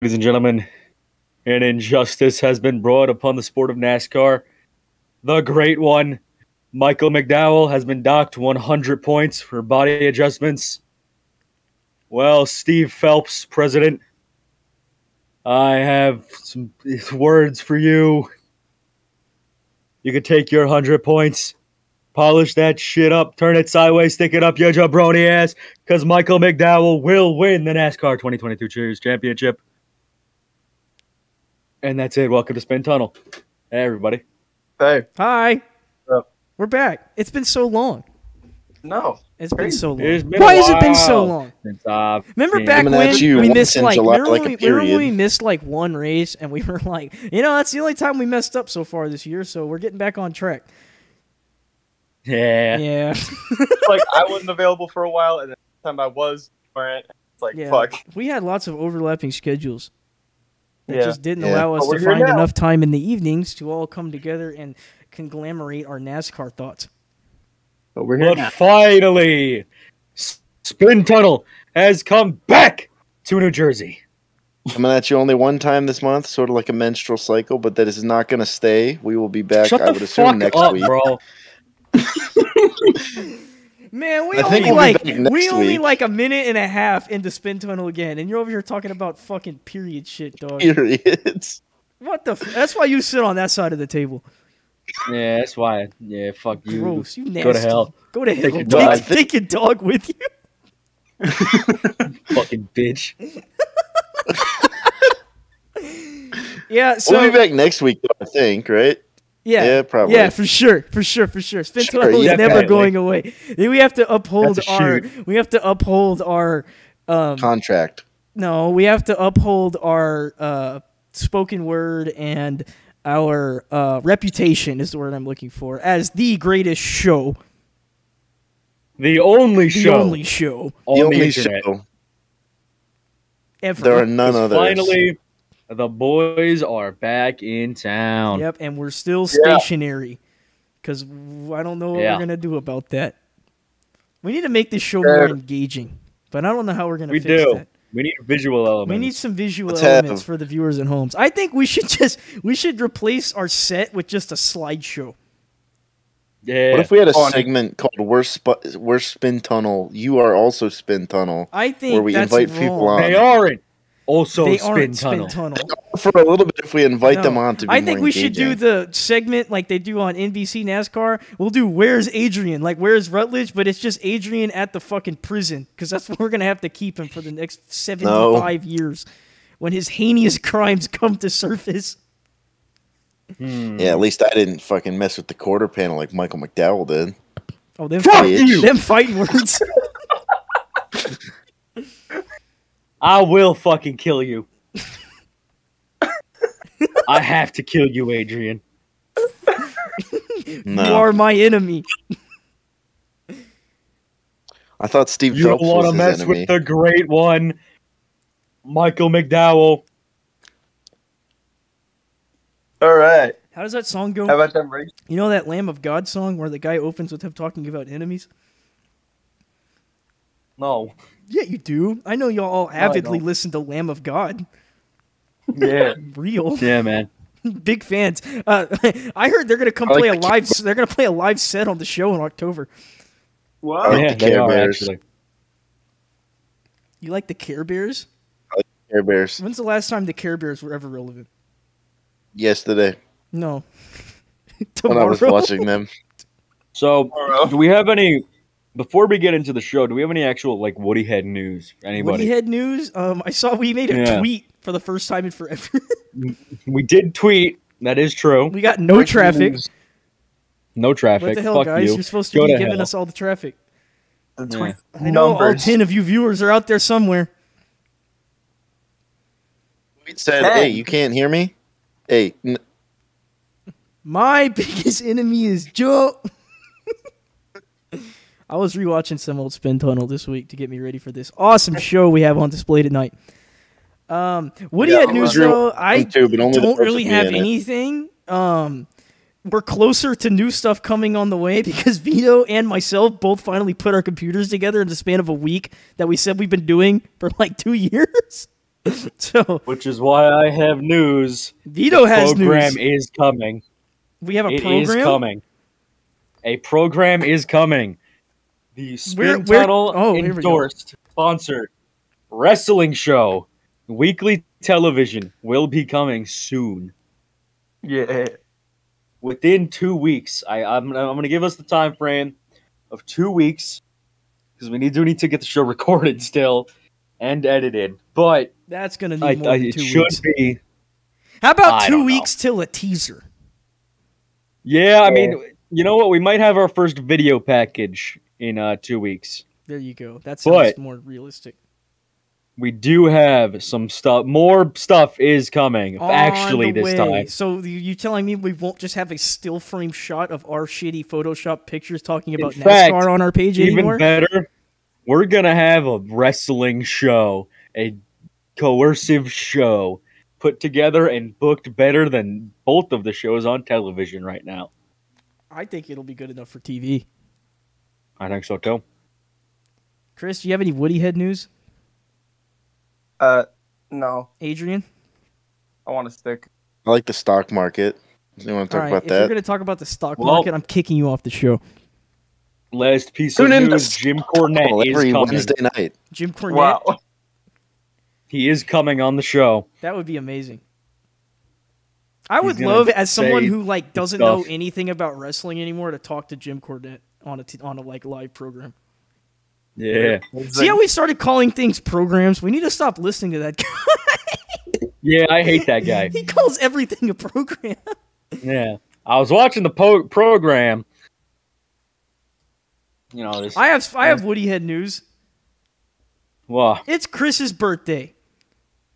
Ladies and gentlemen, an injustice has been brought upon the sport of NASCAR. The great one, Michael McDowell, has been docked 100 points for body adjustments. Well, Steve Phelps, president, I have some words for you. You can take your 100 points, polish that shit up, turn it sideways, stick it up your jabroni ass, because Michael McDowell will win the NASCAR 2022 Series Championship. And that's it. Welcome to Spin Tunnel. Hey, everybody. Hey. Hi. What's up? We're back. It's been so long. No. It's been so long. Why has it been so long? Remember back when we missed remember when we missed like one race and we were like, that's the only time we messed up so far this year, so we're getting back on track. Yeah. Yeah. Like I wasn't available for a while, and the time I was, it's like fuck. We had lots of overlapping schedules. That just didn't Yeah. allow us But to we're here find now. enough time in the evenings to all come together and conglomerate our NASCAR thoughts. But we're here But now. finally, Spin Tunnel has come back to New Jersey. Coming at you only one time this month, sort of like a menstrual cycle, but that is not going to stay. We will be back, Shut I the would assume, fuck next up, week. bro. Man, we I think only we'll be back next week. like a minute and a half into Spin Tunnel again, and you're over here talking about fucking period shit, dog. Periods. What the? That's why you sit on that side of the table. Yeah, that's why. Yeah, fuck you. Gross. You nasty. Go to hell. Go to hell. your dog. Take your dog with you. Fucking bitch. Yeah. So We'll be back next week, though, I think, right? Yeah, probably. Yeah, for sure. Spin Sure, Tunnel is yeah, never definitely. going away. We have to uphold That's a our. shoot. We have to uphold our. Contract. No, we have to uphold our spoken word and our reputation is the word I'm looking for as the greatest show. The only The show only show The on the only internet. show. ever. There are none 'Cause others. finally, the boys are back in town. Yep, and we're still stationary because I don't know what Yeah. we're gonna do about that. We need to make this show more engaging, but I don't know how we're gonna We fix do. that. We need visual elements. We need some visual Let's elements have- for the viewers at home. I think we should replace our set with just a slideshow. Yeah. What if we had a On- segment called We're Spin Tunnel, You Are Also Spin Tunnel, I think where we that's invite wrong. people on? They aren't also They Spin aren't Tunnel. Spin Tunnel. For a little bit, if we invite No. them on to be I more think we should do engaging. the segment like they do on NBC NASCAR. We'll do Where's Adrian? Like Where's Rutledge? But it's just Adrian at the fucking prison because that's what we're gonna have to keep him for the next 75 years when his heinous crimes come to surface. Yeah, at least I didn't fucking mess with the quarter panel like Michael McDowell did. Oh, them Fuck fighting, you! them fighting words. I will fucking kill you. I have to kill you, Adrian. No. You are my enemy. I thought Steve You don't Phelps want was to his mess enemy. with the great one, Michael McDowell. All right. How does that song go? How about them race? You know that Lamb of God song where the guy opens with him talking about enemies? No. Yeah, you do. I know y'all all avidly don't. listen to Lamb of God. Yeah. Real. Yeah, man. Big fans. I heard they're gonna come I like play a the live. They're gonna play a live set on the show in October. Wow. like Yeah, the they Care are Bears. actually. You like the Care Bears? Care Bears. When's the last time the Care Bears were ever relevant? Yesterday, No. when I Tomorrow. was watching them. So, Tomorrow. do we have any? Before we get into the show, do we have any actual like Woody Head news? Anybody? Woody Head news. I saw we made a Yeah. tweet for the first time in forever. We did tweet. That is true. We got no traffic. No traffic. What the hell, Fuck guys? you. You're supposed to Go be to giving hell. us all the traffic. The Yeah. tweet I know all numbers. 10 of you viewers are out there somewhere. We said, Hey. "Hey, you can't hear me." Hey, My biggest enemy is Joe. I was rewatching some old Spin Tunnel this week to get me ready for this awesome show we have on display tonight. Woody Yeah, had news Drew, though. I too, but only the don't parts really with me have in it. anything. We're closer to new stuff coming on the way because Vito and myself both finally put our computers together in the span of a week that we said we've been doing for like 2 years. So Which is why I have news. Vito has Program news. is coming. We have a It program. is coming. A program is coming. The Spin Where- Tunnel oh, here we go. endorsed, sponsored wrestling show, weekly television will be coming soon. Yeah. Within 2 weeks. I'm going to give us the time frame of 2 weeks because we need to get the show recorded still and edited. But That's gonna need more than it 2 should weeks. be. How about I 2 don't know. weeks till a teaser? Yeah, I mean, you know what? We might have our first video package in 2 weeks. There you go. That sounds But- more realistic. We do have some stuff. More stuff is coming. Actually, On the this way. time. So you telling me we won't just have a still frame shot of our shitty Photoshop pictures talking about fact, NASCAR on our page Even anymore? better, we're gonna have a wrestling show, a coercive show, put together and booked better than both of the shows on television right now. I think it'll be good enough for TV. I think so too. Chris, do you have any Woody Head news? No. Adrian? I want to stick. I like the stock market. You want to All talk right, about if you're that? going to talk about the stock Well- market, I'm kicking you off the show. Last piece Tune of in to news: Jim Cornette is every coming. Wednesday night. Jim Cornette? Wow. He is coming on the show. That would be amazing. I would gonna love, as someone say who like doesn't know stuff. anything about wrestling anymore, to talk to Jim Cornette on a like live program. Yeah, See how we started calling things programs? We need to stop listening to that guy. yeah. I hate that guy. He calls everything a program. Yeah, I was watching the program. You know this. I have Woody Head news. Well, It's Chris's birthday,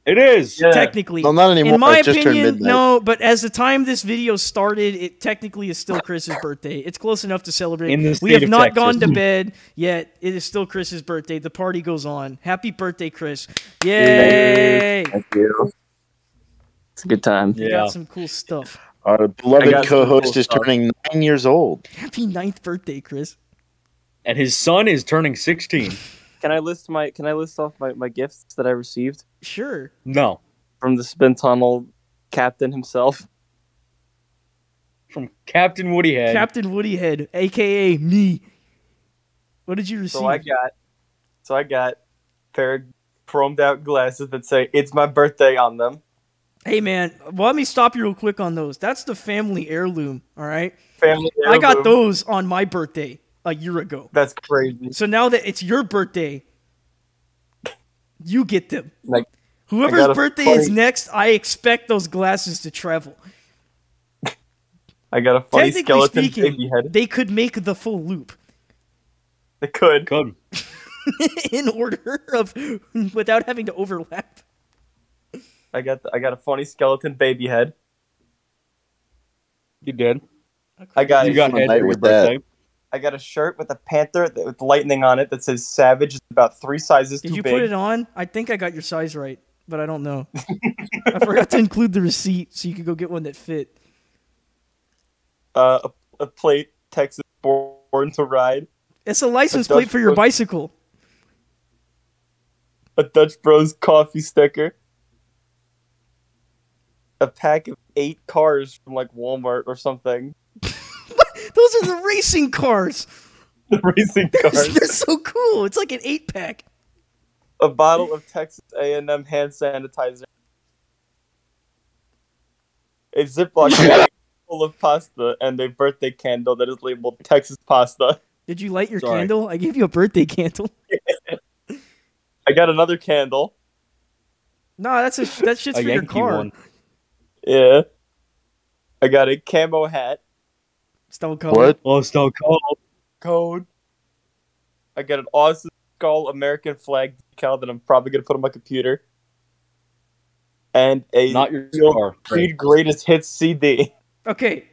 it is. Yeah. technically. No, not anymore. In my It just turned opinion, midnight. no, but as the time this video started, it technically is still Chris's birthday. It's close enough to celebrate. In the We state have of not gone Texas. to bed yet. It is still Chris's birthday. The party goes on. Happy birthday, Chris. Yay! Thank you. It's a good time. You Yeah. got some cool stuff. Our I beloved got some co-host cool is stuff. turning 9 years old. Happy 9th birthday, Chris. And his son is turning 16. Can I list off my gifts that I received Sure. No, from the Spin Tunnel captain himself? from Captain Woody Head. Captain Woody Head, a.k.a. me. What did you receive? So I got a pair of chromed out glasses that say "It's my birthday" on them. Hey, man, well, let me stop you real quick on those. That's the family heirloom, all right? Family. I got heirloom. those on my birthday a year ago. That's crazy. So now that it's your birthday, you get them. Like, Whoever's got a birthday funny- is next, I expect those glasses to travel. I got a funny Technically skeleton speaking, baby head. they could make the full loop They could. Good. in order of without having to overlap. I got a funny skeleton baby head. You did. I got You got fun head night for your with that. birthday. I got a shirt with a panther with lightning on it that says "Savage." It's about 3 sizes Did too you big. put it on? I think I got your size right, but I don't know. I forgot to include the receipt so you could go get one that fit. A plate, Texas Born to Ride. It's a license A plate Dutch for your Bros- bicycle. A Dutch Bros coffee sticker. A pack of 8 cars from like Walmart or something. Those are the racing cars. Racing cars. They're so cool. It's like an 8-pack. A bottle of Texas A&M hand sanitizer. A Ziploc bag full of pasta and a birthday candle that is labeled Texas pasta. Did you light your Sorry. candle? I gave you a birthday candle. I got another candle. No, that shit's A for your Yankee car. one. Yeah. I got a camo hat. Stone Cold. What? Oh, Stone Cold. Code. I got an awesome skull American flag decal that I'm probably gonna put on my computer. And a Not your real car. Creed Greatest Hits CD. Okay.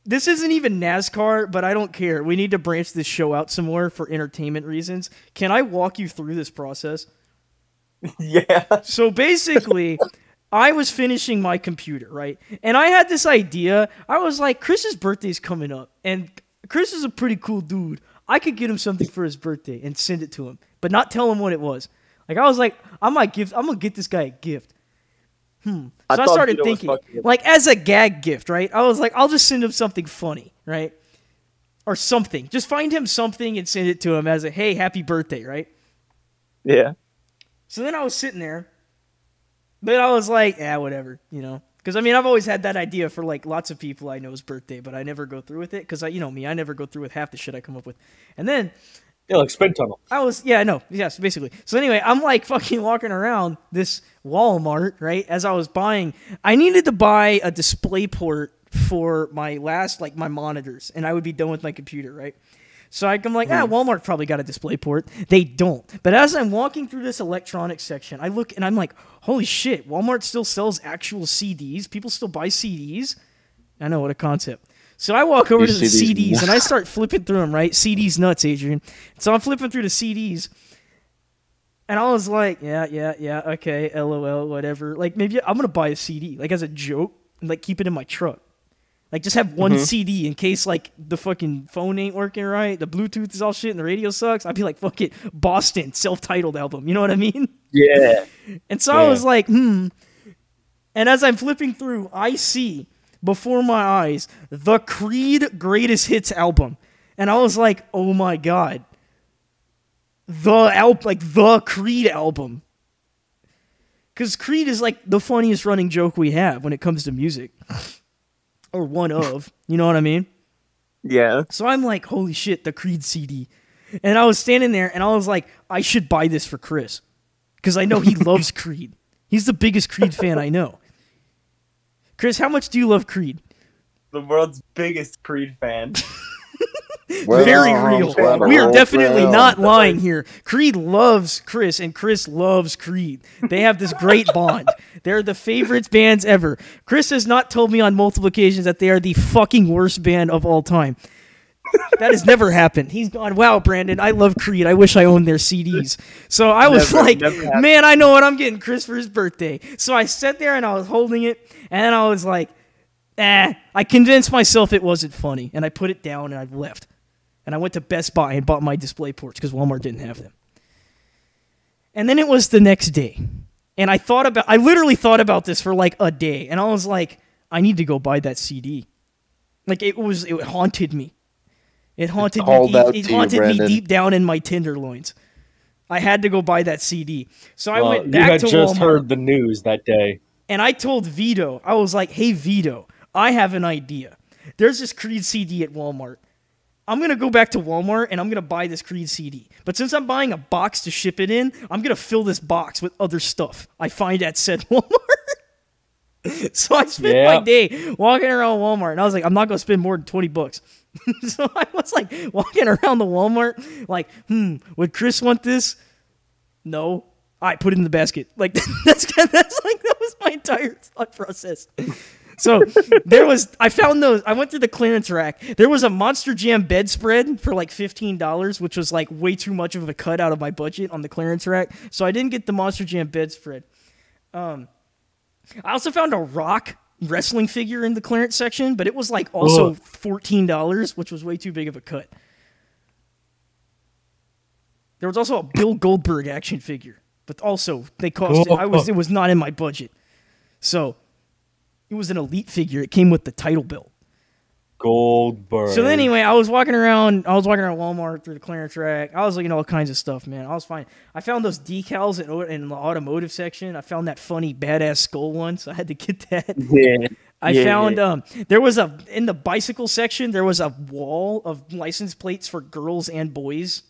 This isn't even NASCAR, but I don't care. We need to branch this show out some more for entertainment reasons. Can I walk you through this process? Yeah. So basically, I was finishing my computer, right? And I had this idea. I was like, Chris's birthday's coming up, and Chris is a pretty cool dude. I could get him something for his birthday and send it to him, but not tell him what it was. Like, I was like, I'm gonna get this guy a gift. So I thought started Vito was thinking, fucking- like, as a gag gift, right? I was like, I'll just send him something funny, right? Or something. Just find him something and send it to him as a, hey, happy birthday, right? Yeah. So then I was sitting there, but I was like, whatever, you know? Because, I mean, I've always had that idea for, like, lots of people I know's birthday, but I never go through with it because, you know me, I never go through with half the shit I come up with. And then Yeah, like spin tunnel. I know, yes, basically. So anyway, I'm, like, fucking walking around this Walmart, right, as I was buying. I needed to buy a display port for my my monitors, and I would be done with my computer, right? So I'm like, Walmart probably got a display port. They don't. But as I'm walking through this electronics section, I look and I'm like, holy shit, Walmart still sells actual CDs. People still buy CDs. I know, what a concept. So I walk over to the CDs and I start flipping through them, right? CDs nuts, Adrian. So I'm flipping through the CDs. And I was like, yeah, okay, LOL, whatever. Like, maybe I'm going to buy a CD, like, as a joke, and, like, keep it in my truck. Like, just have one CD in case, like, the fucking phone ain't working right, the Bluetooth is all shit, and the radio sucks. I'd be like, fuck it, Boston, self-titled album. You know what I mean? Yeah. And so I was like, And as I'm flipping through, I see, before my eyes, the Creed Greatest Hits album. And I was like, oh my God. The Creed album. Because Creed is, like, the funniest running joke we have when it comes to music. Or one of, you know what I mean? Yeah. So I'm like, holy shit, the Creed CD. And I was standing there and I was like, I should buy this for Chris. Because I know he loves Creed. He's the biggest Creed fan I know. Chris, how much do you love Creed? The world's biggest Creed fan. Very real. We are definitely not lying here. Creed loves Chris, and Chris loves Creed. They have this great bond. They're the favorite bands ever. Chris has not told me on multiple occasions that they are the fucking worst band of all time. That has never happened. He's gone, wow, Brandon, I love Creed. I wish I owned their CDs. So I was never man, I know what I'm getting Chris for his birthday. So I sat there and I was holding it, and I was like, I convinced myself it wasn't funny, and I put it down and I left. And I went to Best Buy and bought my display ports because Walmart didn't have them. And then it was the next day. And I literally thought about this for like a day. And I was like, I need to go buy that CD. Like, it haunted me. It haunted me deep down in my tenderloins. I had to go buy that CD. So I went back to Walmart. You had just heard the news that day. And I told Vito, I was like, hey, Vito, I have an idea. There's this Creed CD at Walmart. I'm going to go back to Walmart and I'm going to buy this Creed CD. But since I'm buying a box to ship it in, I'm going to fill this box with other stuff I find at said Walmart. So I spent my day walking around Walmart, and I was like, I'm not going to spend more than $20. So I was like walking around the Walmart like, would Chris want this? No. All right, put it in the basket. Like, that was my entire thought process. So I went through the clearance rack. There was a Monster Jam bedspread for like $15, which was like way too much of a cut out of my budget on the clearance rack. So I didn't get the Monster Jam bedspread. I also found a Rock wrestling figure in the clearance section, but it was like also $14, which was way too big of a cut. There was also a Bill Goldberg action figure, but also they cost it was not in my budget. So it was an elite figure. It came with the title belt. Goldberg. So anyway, I was walking around Walmart through the clearance rack. I was looking at all kinds of stuff, man. I was fine. I found those decals in the automotive section. I found that funny badass skull one, so I had to get that. Yeah. I found there was in the bicycle section, there was a wall of license plates for girls and boys.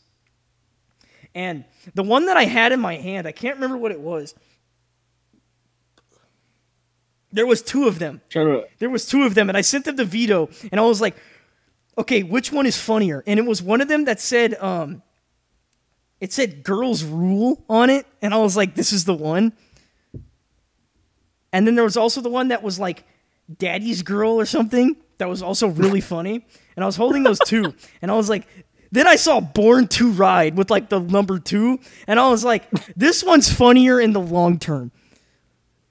And the one that I had in my hand, I can't remember what it was. There was two of them. And I sent them to Vito, and I was like, okay, which one is funnier? And it was one of them that said, it said Girls Rule on it, and I was like, this is the one. And then there was also the one that was like Daddy's Girl or something that was also really funny. And I was holding those two, and I was like, then I saw Born to Ride with like the number 2, and I was like, this one's funnier in the long term.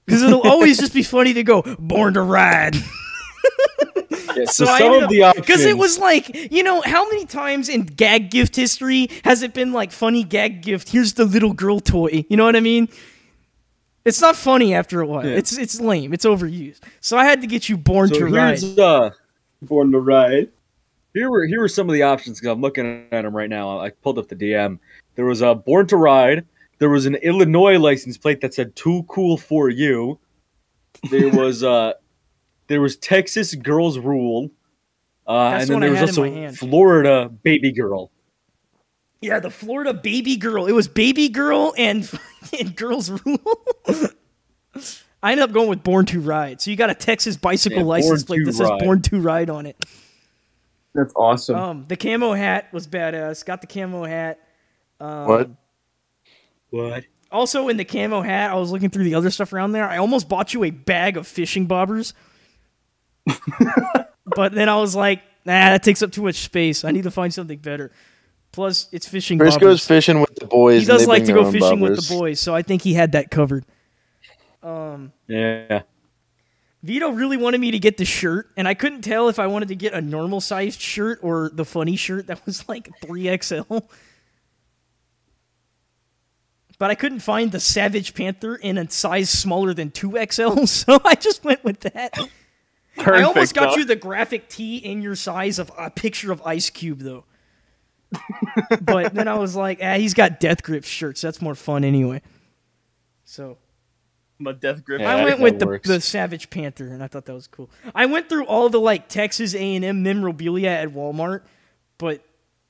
Because it'll always just be funny to go, Born to Ride. Yeah, so I some ended of the up, because it options- was like, you know, how many times in gag gift history has it been like funny gag gift? Here's the little girl toy. You know what I mean? It's not funny after a while. Yeah. It's lame. It's overused. So I had to get you Born to Ride. here's Born to Ride. here were some of the options. 'Cause I'm looking at them right now. I pulled up the DM. There was a Born to Ride. There was an Illinois license plate that said "Too Cool for You." There was Texas Girls Rule, That's and the then one I there was had in my also hand. Florida Baby Girl. Yeah, the Florida Baby Girl. It was Baby Girl and Girls Rule. I ended up going with Born to Ride. So you got a Texas bicycle Yeah, license Born plate to that says Ride. Born to Ride on it. That's awesome. The camo hat was badass. Got the camo hat. What? What? Also, in the camo hat, I was looking through the other stuff around there. I almost bought you a bag of fishing bobbers. But then I was like, nah, that takes up too much space. I need to find something better. Plus, it's fishing Chris bobbers. goes fishing with the boys. He does and they like to bring their go own fishing with bobbers. the boys, so I think he had that covered. Yeah. Vito really wanted me to get the shirt, and I couldn't tell if I wanted to get a normal sized shirt or the funny shirt that was like 3XL. But I couldn't find the Savage Panther in a size smaller than 2XL, so I just went with that. I almost got you the graphic tee in your size of a picture of Ice Cube, though. But then I was like, he's got Death Grip shirts. That's more fun anyway. So My Death Grip. Yeah, I went that with works. the Savage Panther, and I thought that was cool. I went through all the like Texas A&M memorabilia at Walmart, but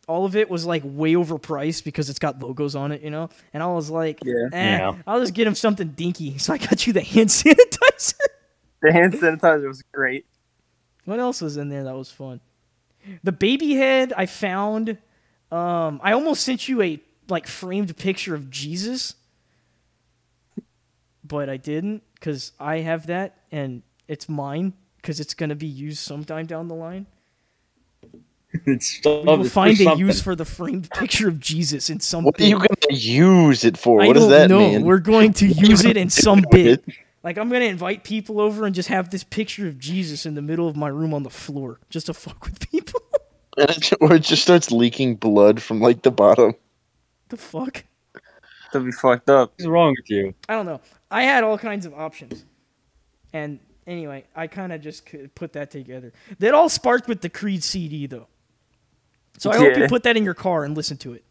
all of it was like way overpriced because it's got logos on it, you know. And I was like, Yeah. I'll just get him something dinky. So I got you the hand sanitizer. The hand sanitizer was great. What else was in there that was fun? The baby head I found. I almost sent you a like framed picture of Jesus, but I didn't because I have that and it's mine because it's gonna be used sometime down the line. It's We will for find a something. use for the framed picture of Jesus in some. What are you bit. going to use it for? I What does don't that know. mean? We're going to What are you use it gonna in do some with bit. it? Like I'm gonna invite people over and just have this picture of Jesus in the middle of my room on the floor, just to fuck with people. Or it just starts leaking blood from like the bottom. The fuck? That'd be fucked up. What's wrong with you? I don't know. I had all kinds of options, and anyway, I kind of just put that together. That all sparked with the Creed CD, though. So I hope you Yeah. put that in your car and listen to it.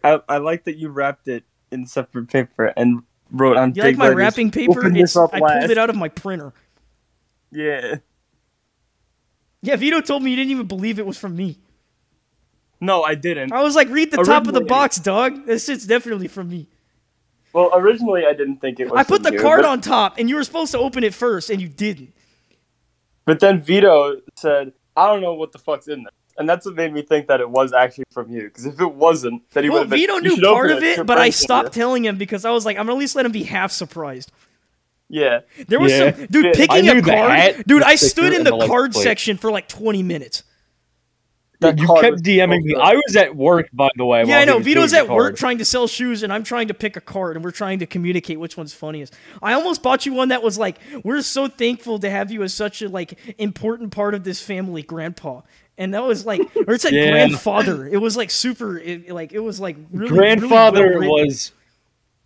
I like that you wrapped it in separate paper and wrote on You big like my letters, wrapping paper? "Open this up I pulled last." it out of my printer. Yeah. Yeah, Vito told me you didn't even believe it was from me. No, I didn't. I was like, read the top of the Originally- box, dog. This shit's definitely from me. Well, originally I didn't think it was. I put from the you, card but- on top, and you were supposed to open it first, and you didn't. But then Vito said, "I don't know what the fuck's in there," and that's what made me think that it was actually from you. Because if it wasn't, then he would Well, have been. Vito "You knew should part open of It's it, but I friend's stopped in telling him because I was like, I'm gonna at least let him be half surprised. Yeah. There was Yeah. some dude Yeah. I picking knew a the card. hat, Dude, the I sticker, stood in and the the license card plate. section for like 20 minutes. That You card kept was DMing so me. good. I was at work, by the way. Yeah, while I know. he was Vito's doing at the work card. trying to sell shoes, and I'm trying to pick a card, and we're trying to communicate which one's funniest. I almost bought you one that was like, "We're so thankful to have you as such a like important part of this family, Grandpa." And that was like, or it said Yeah. grandfather. It was like super, it was like really Grandfather really well-written. was.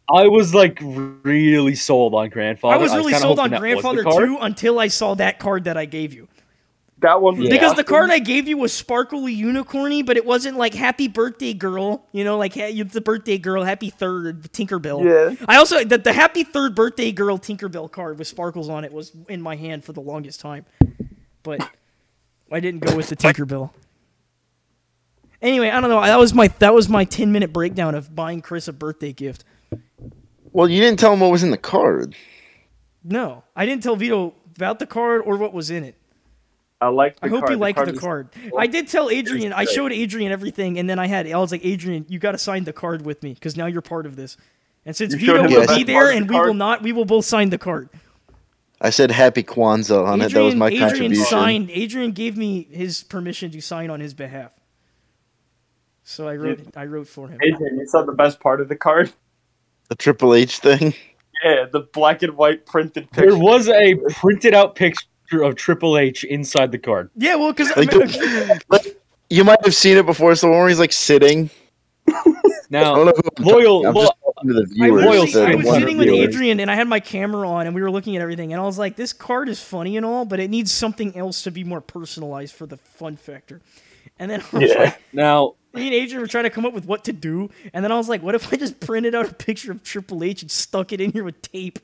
I was like really sold on Grandfather. I was really kinda sold on hoping that was the Grandfather card. too until I saw that card that I gave you. That one. Was Yeah. Because the awesome. card I gave you was sparkly unicorny, but it wasn't like "Happy Birthday, Girl." You know, like the birthday girl, Happy Third, Tinkerbell. Yeah. I also the Happy Third Birthday Girl Tinkerbell card with sparkles on it was in my hand for the longest time, but I didn't go with the Tinkerbell. Anyway, I don't know. That was my 10-minute breakdown of buying Chris a birthday gift. Well, you didn't tell him what was in the card. No, I didn't tell Vito about the card or what was in it. I like. I hope you liked the was- card. I did tell Adrian. I showed Adrian everything, and then I was like, Adrian, you got to sign the card with me because now you're part of this. And since You showed Vito him will the be best there part of and the we will card? not, we will both sign the card. I said Happy Kwanzaa on it. That was my Adrian contribution. signed. Adrian gave me his permission to sign on his behalf. So I wrote for him. Adrian, you saw the best part of the card. The Triple H thing. Yeah, the black and white printed picture. There was a printed out picture picture of Triple H inside the card. Yeah, well, because Like, you might have seen it before. It's the one where he's like sitting. Now, I don't know who I'm loyal, talking- I'm just talking to the I viewers. Loyal was one sitting with viewers. Adrian and I had my camera on and we were looking at everything and I was like, this card is funny and all, but it needs something else to be more personalized for the fun factor. And then I was like, now, me and Adrian were trying to come up with what to do, and then I was like, what if I just printed out a picture of Triple H and stuck it in here with tape?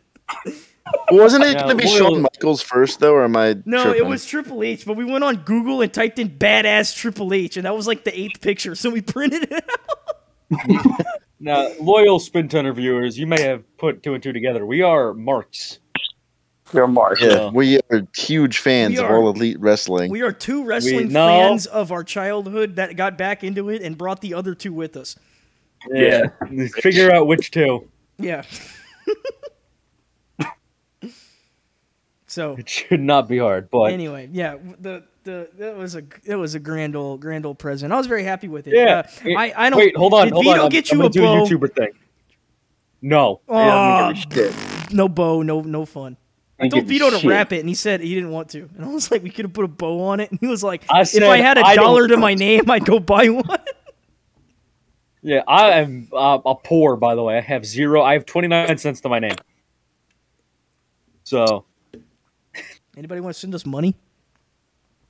Wasn't it Now, going to be Loyal- Shawn Michaels first, though, or am I No, tripping? it was Triple H, but we went on Google and typed in badass Triple H, and that was like the 8th picture, so we printed it out. now, loyal Spin Tonner viewers, you may have put 2 and 2 together. We are marks. You're Mark. Yeah, we are huge fans of all elite wrestling. We are 2 wrestling no. fans of our childhood that got back into it and brought the other 2 with us. Yeah. Figure out which 2. Yeah. So It should not be hard, but anyway, yeah, that was a grand old present. I was very happy with it. yeah. I don't. Wait, hold on, Did hold Vito on. get I'm you gonna a do bow? a YouTuber thing. No. Aw, Shit. no bow, no fun. I told give Vito you to shit. wrap it, and he said he didn't want to. And I was like, we could have put a bow on it. And he was like, I if said, I had I don't- $1 to my name, I'd go buy one. Yeah, I am a poor, by the way. I have 29 cents to my name. So, Anybody want to send us money?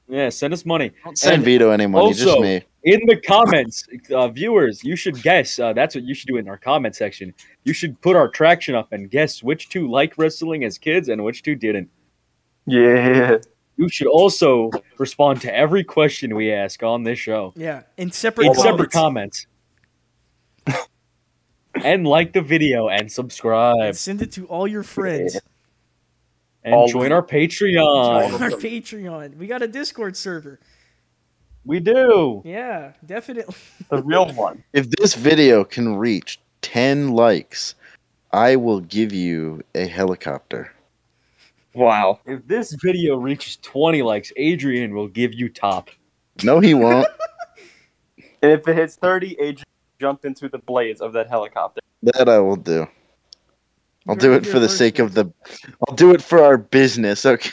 yeah, send us money. Don't send And Vito any money, just also, me. in the comments, viewers, you should guess. That's what you should do in our comment section. You should put our traction up and guess which 2 like wrestling as kids and which 2 didn't. Yeah. You should also respond to every question we ask on this show Yeah, in separate in comments. separate comments. And like the video and subscribe And send it to all your friends. and All join of our Patreon. On our Patreon. We got a Discord server. We do. Yeah, definitely. The real one. If this video can reach 10 likes, I will give you a helicopter. Wow. If this video reaches 20 likes, Adrian will give you top. No, he won't. And if it hits 30, Adrian jump into the blades of that helicopter. That I will do. I'll do Very it for the good sake of the. I'll do it for our business. Okay.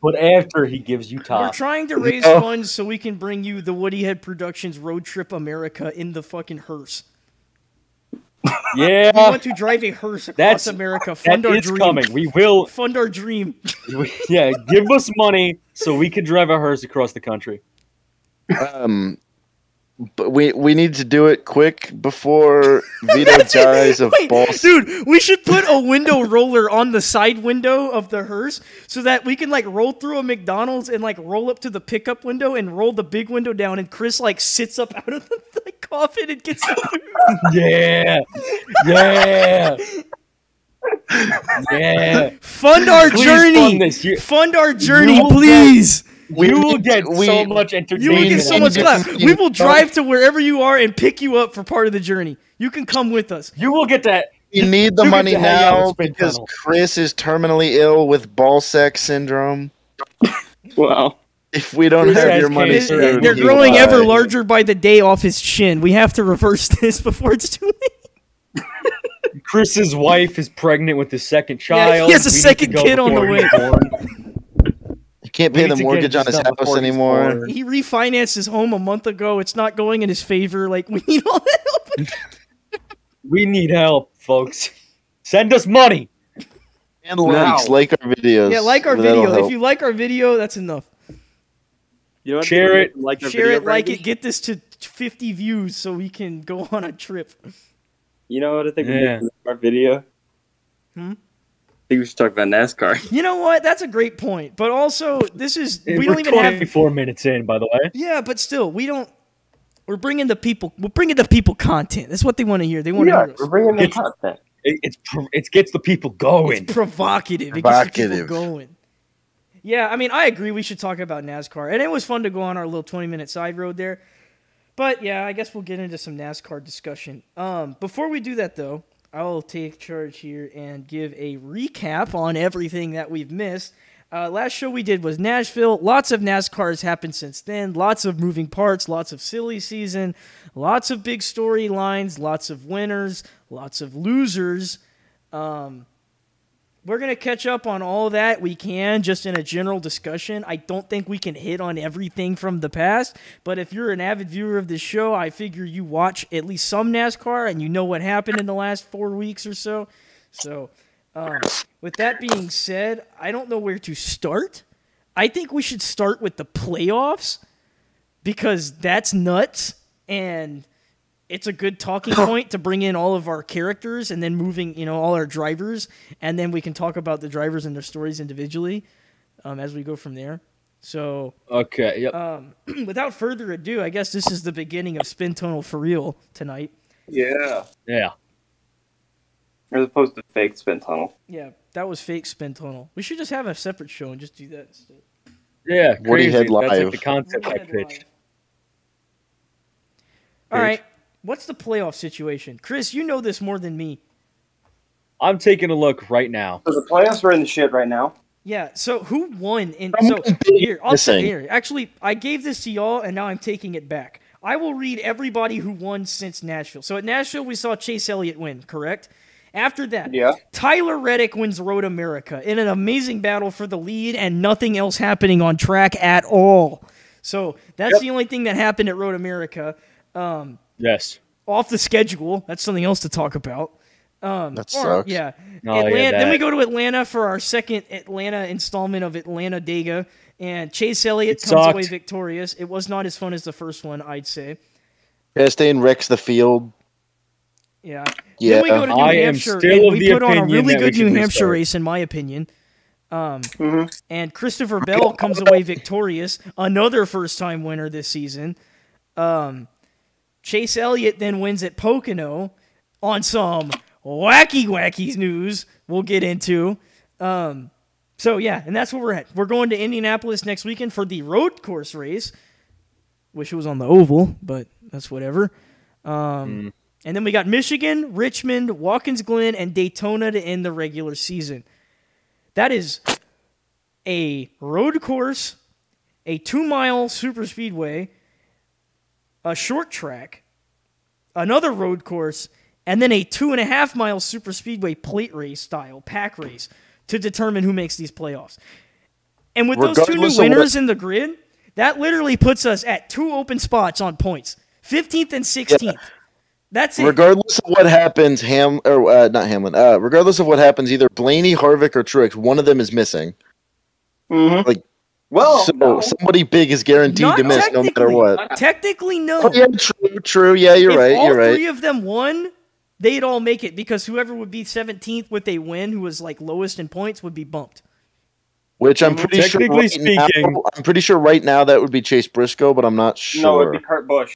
But after he gives you We're top. trying to raise Oh. funds so we can bring you the Woody Head Productions Road Trip America in the fucking hearse. Yeah, We want to drive a hearse across That's- America. that Fund our is dream. coming. We will. Fund our dream. Yeah, give us money so we can drive a hearse across the country. But we need to do it quick before Vito dies of Wait, balls. dude, we should put a window roller on the side window of the hearse so that we can like roll through a McDonald's and like roll up to the pickup window and roll the big window down, and Chris like sits up out of the coffin and gets the food. Yeah, yeah, yeah. Fund our Please journey. fund this. Fund our journey, You will please. You will get so we- much You entertainment. will get so and much you- class. you- We will drive to wherever you are and pick you up for part of the journey. You can come with us. You will get that. You need the You get money to hang out with now Spin because Tunnel. Chris is terminally ill with ball sack syndrome. Wow. If we don't Chris have has your money, cancer. soon, They're he growing will ever die. larger by the day off his chin. We have to reverse this before it's too late. Chris's wife is pregnant with his second Yeah, he child. has a We need second to go kid on the before way. he's born. He can't We pay need the to get mortgage on this his done house before he's anymore. born. He refinanced his home a month ago. It's not going in his favor. Like, we need all that help. We need help, folks. Send us money. And likes, Now. like our videos. Yeah, like our That'll video. help. If you like our video, that's enough. You know what? Share it. Like our Share video, it, like Brandon? it. Get this to 50 views so we can go on a trip. You know what I think we Yeah. did in our video? Hmm? I think we should talk about NASCAR. You know what? That's a great point. But also, this is we We're don't even have. 24 minutes in, by the way. Yeah, but still, we don't. We're bringing the people. We're bringing the people content. That's what they want to hear. They want to hear us. we're bringing the It's- content. It gets the people going. It's provocative. It gets the people Provocative. going. Yeah, I mean, I agree. We should talk about NASCAR, and it was fun to go on our little 20-minute side road there. But yeah, I guess we'll get into some NASCAR discussion. Before we do that, though, I will take charge here and give a recap on everything that we've missed. Last show we did was Nashville. Lots of NASCAR has happened since then. Lots of moving parts, lots of silly season, lots of big storylines, lots of winners, lots of losers. We're we're going to catch up on all that we can just in a general discussion. I don't think we can hit on everything from the past, but if you're an avid viewer of this show, I figure you watch at least some NASCAR and you know what happened in the last 4 weeks or so. So, with that being said, I don't know where to start. I think we should start with the playoffs because that's nuts and it's a good talking point to bring in all of our characters and then moving, all our drivers, and then we can talk about the drivers and their stories individually as we go from there. So, okay, yep. Without further ado, I guess this is the beginning of Spin Tunnel for real tonight. Yeah. Yeah. As opposed to fake Spin Tunnel. Yeah, that was fake Spin Tunnel. We should just have a separate show and just do that instead. Yeah, Woody crazy. Head That's like Live. the concept I pitched. All right, what's the playoff situation? Chris, you know this more than me. I'm taking a look right now. So the playoffs are in the shit right now. Yeah, so who won? I'll Missing. say here. Actually, I gave this to y'all, and now I'm taking it back. I will read everybody who won since Nashville. So at Nashville, we saw Chase Elliott win, correct? After that, Yeah. Tyler Reddick wins Road America in an amazing battle for the lead and nothing else happening on track at all. So that's the only thing that happened at Road America. Yes. Off the schedule. That's something else to talk about. That sucks. Yeah. Oh, Atlanta, yeah, then we that. go to Atlanta for our second Atlanta installment of Atlanta Dega, and Chase Elliott It comes sucked. away victorious. It was not as fun as the first one, I'd say. Chastain wrecks the field. Yeah. Yeah. Then we go to New I am Hampshire, still and of we the put on a opinion really that we good should New Hampshire restart. race, in my opinion. And Christopher Bell comes away victorious, another first-time winner this season. Chase Elliott then wins at Pocono on some wacky news we'll get into. So, yeah, and that's where we're at. We're going to Indianapolis next weekend for the road course race. Wish it was on the oval, but that's whatever. And then we got Michigan, Richmond, Watkins Glen, and Daytona to end the regular season. That is a road course, a 2-mile super speedway, a short track, another road course, and then a 2.5-mile super speedway plate race style pack race to determine who makes these playoffs. And with those two new Regardless of winners in the grid, that literally puts us at 2 open spots on points, 15th and 16th. Yeah. That's it. Regardless of what happens, regardless of what happens, either Blaney, Harvick, or Truex, one of them is missing. Mm-hmm. Like, Well, so no. somebody big is guaranteed Not to miss no matter technically. what. Technically, no. Oh, yeah, true. Yeah, you're if right. all You're right. three of them won, they'd all make it because whoever would be 17th with a win, who was like lowest in points, would be bumped. Which I'm pretty sure. Technically Right speaking- now, I'm pretty sure right now that would be Chase Briscoe, but I'm not sure. No, it'd be Kurt Busch.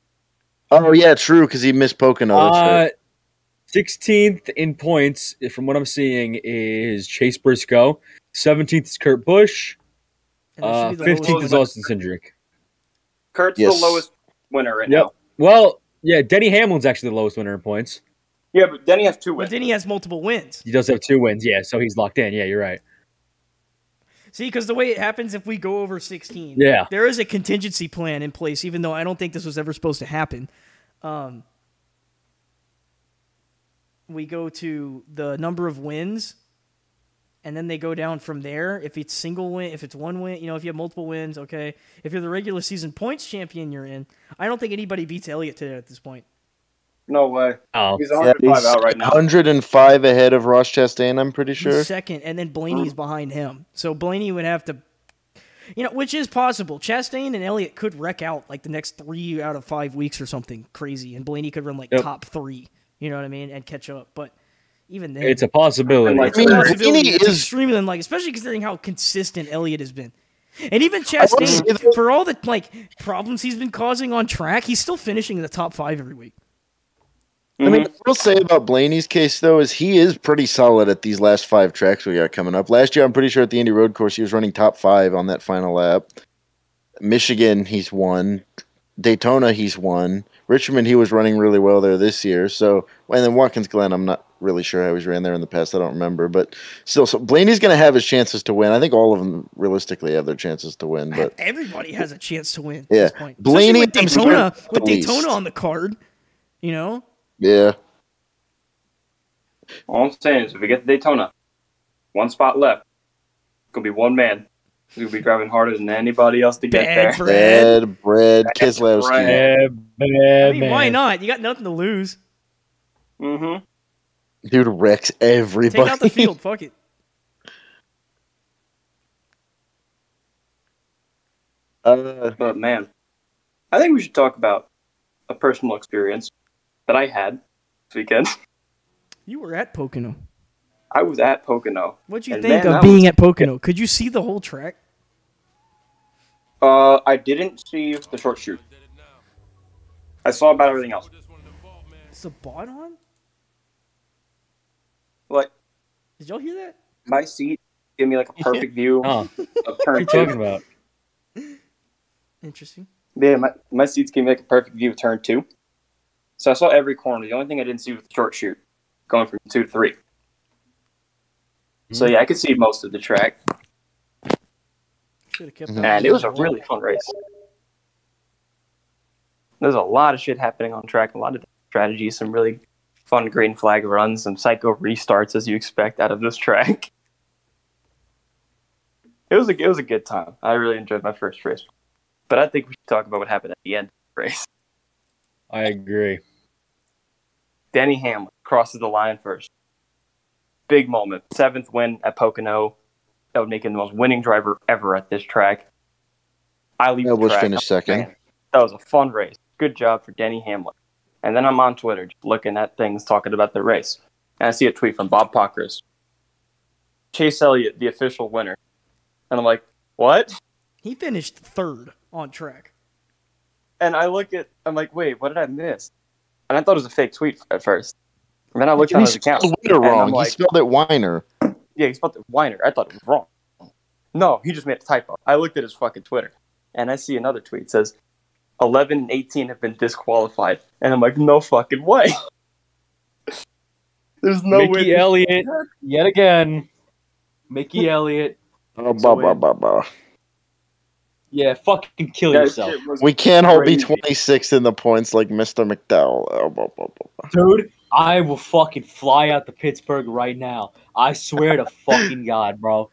Oh yeah, true, because he missed Pocono. That's right. 16th in points, from what I'm seeing, is Chase Briscoe. 17th is Kurt Busch. And that should be the 15th lowest is win. Austin Cindric. Kurt's Yes. the lowest winner right Yep. now. Well, yeah, Denny Hamlin's actually the lowest winner in points. Yeah, but Denny has 2 But wins. then he has multiple wins. He does have 2 wins, yeah, so he's locked in. Yeah, you're right. See, because the way it happens if we go over 16, Yeah. there is a contingency plan in place, even though I don't think this was ever supposed to happen. We go to the number of wins, and then they go down from there. If it's single win, if it's one win, if you have multiple wins, okay. If you're the regular season points champion, you're in. I don't think anybody beats Elliott today at this point. No way. Oh, He's Yeah, 105 he's out right now. 105 ahead of Ross Chastain. I'm pretty sure. He's second, and then Blaney's behind him. So Blaney would have to, which is possible. Chastain and Elliott could wreck out like the next 3 out of 5 weeks or something crazy, and Blaney could run like Yep. top 3. You know what I mean, and catch up. But even then, it's a possibility. I it's a mean, possibility. Blaney It's is- extremely unlikely, especially considering how consistent Elliott has been. And even I would say Chastain, that- for all the problems he's been causing on track, he's still finishing in the top 5 every week. I mean, what I'll say about Blaney's case, though, is he is pretty solid at these last 5 tracks we got coming up. Last year, I'm pretty sure at the Indy Road Course, he was running top 5 on that final lap. Michigan, he's won. Daytona, he's won. Richmond, he was running really well there this year. So, and then Watkins Glen, I'm not really sure how he's ran there in the past. I don't remember. But still, so Blaney's going to have his chances to win. I think all of them realistically have their chances to win. But Everybody has a chance to win Yeah. at this point. Blaney, Especially I'm with sure, Daytona, at the least. on the card, yeah. All I'm saying is if we get to Daytona, one spot left. Gonna be one man. He's gonna be driving harder than anybody else to get there. Bad Brad Keselowski. I mean, why not? You got nothing to lose. Mm-hmm. Dude wrecks everybody. Take out the field. Fuck it. But man, I think we should talk about a personal experience that I had this weekend. You were at Pocono. I was at Pocono. What'd you think of being at Pocono? Could you see the whole track? I didn't see the short shoot. I saw about everything else. Is the bot on? Like, did y'all hear that? My seat gave me like a perfect view of turn What are you talking about? Interesting. Yeah, my seats gave me like a perfect view of turn 2. So I saw every corner. The only thing I didn't see was the short shoot, going from 2 to 3. So yeah, I could see most of the track. And it was a really fun race. There's a lot of shit happening on track, a lot of strategies, some really fun green flag runs, some psycho restarts as you expect out of this track. It was a good time. I really enjoyed my first race. But I think we should talk about what happened at the end of the race. I agree. Denny Hamlin crosses the line first. Big moment. 7th win at Pocono. That would make him the most winning driver ever at this track. I leave the track. Finished second. Man, that was a fun race. Good job for Denny Hamlin. And then I'm on Twitter just looking at things, talking about the race. And I see a tweet from Bob Pockris. Chase Elliott, the official winner. And I'm like, what? He finished 3rd on track. And I'm like, wait, what did I miss? And I thought it was a fake tweet at first. And then I looked on his account. He spelled it wrong. He spelled it Weiner. Yeah, he spelled it Weiner. I thought it was wrong. No, he just made a typo. I looked at his fucking Twitter, and I see another tweet. It says, 11 and 18 have been disqualified. And I'm like, no fucking way. There's no way. Mickey Elliott, yet again. Mickey Elliott. Yeah, fucking kill yourself. We can't all be 26th in the points like Mr. McDowell. Dude, I will fucking fly out to Pittsburgh right now. I swear to fucking God, bro.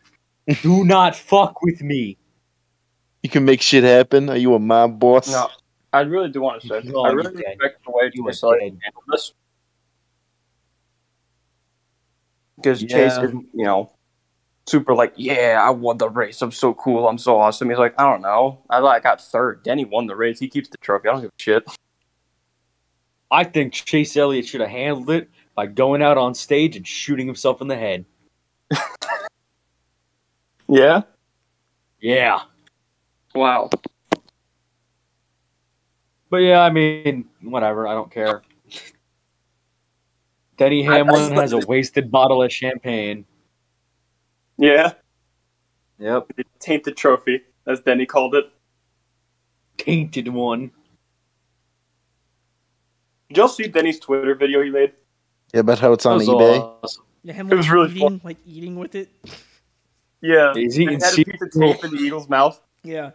Do not fuck with me. You can make shit happen. Are you a mob boss? No, I really do want to say, I really respect the way Chase Elliott handled this. Because Chase is, super like, yeah, I won the race. I'm so cool. I'm so awesome. He's like, I don't know. I got 3rd. Denny won the race. He keeps the trophy. I don't give a shit. I think Chase Elliott should have handled it by going out on stage and shooting himself in the head. Yeah? Yeah. Wow. But yeah, I mean, whatever. I don't care. Denny Hamlin has a wasted bottle of champagne. Yeah. Yep. The tainted trophy, as Denny called it. Tainted one. Did y'all see Denny's Twitter video he made? Yeah, about how it's on eBay. Awesome. Yeah, him it was really eating, fun. like eating with it. Yeah. He's He eating had a piece of tape in the eagle's mouth. Yeah.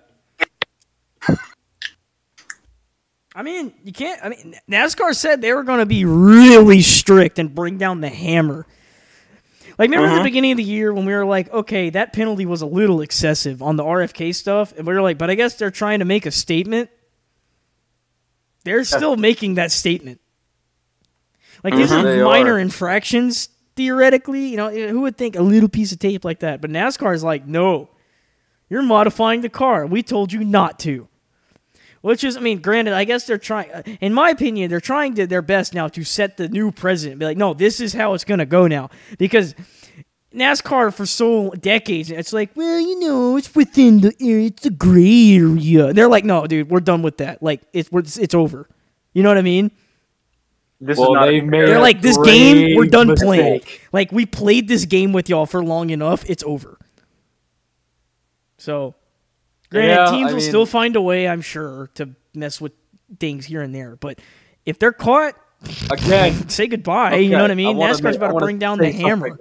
I mean, you can't. I mean, NASCAR said they were going to be really strict and bring down the hammer. Like, remember at the beginning of the year when we were like, okay, that penalty was a little excessive on the RFK stuff? And we were like, but I guess they're trying to make a statement. They're still making that statement. Like, these are minor infractions, theoretically. You know, who would think a little piece of tape like that? But NASCAR is like, no, you're modifying the car. We told you not to. Which is, I mean, granted, I guess they're trying, in my opinion, they're trying their best now to set the new precedent. Be like, no, this is how it's going to go now. Because NASCAR for so decades, it's like, well, you know, it's within the area, it's a gray area. And they're like, no, dude, we're done with that. Like, it's over. You know what I mean? This is not they're like, this game, we're done playing. Like, we played this game with y'all for long enough, it's over. So... Granted, teams will still find a way, I'm sure, to mess with things here and there. But if they're caught, again, say goodbye. Okay, you know what I mean? NASCAR's about to bring down the hammer.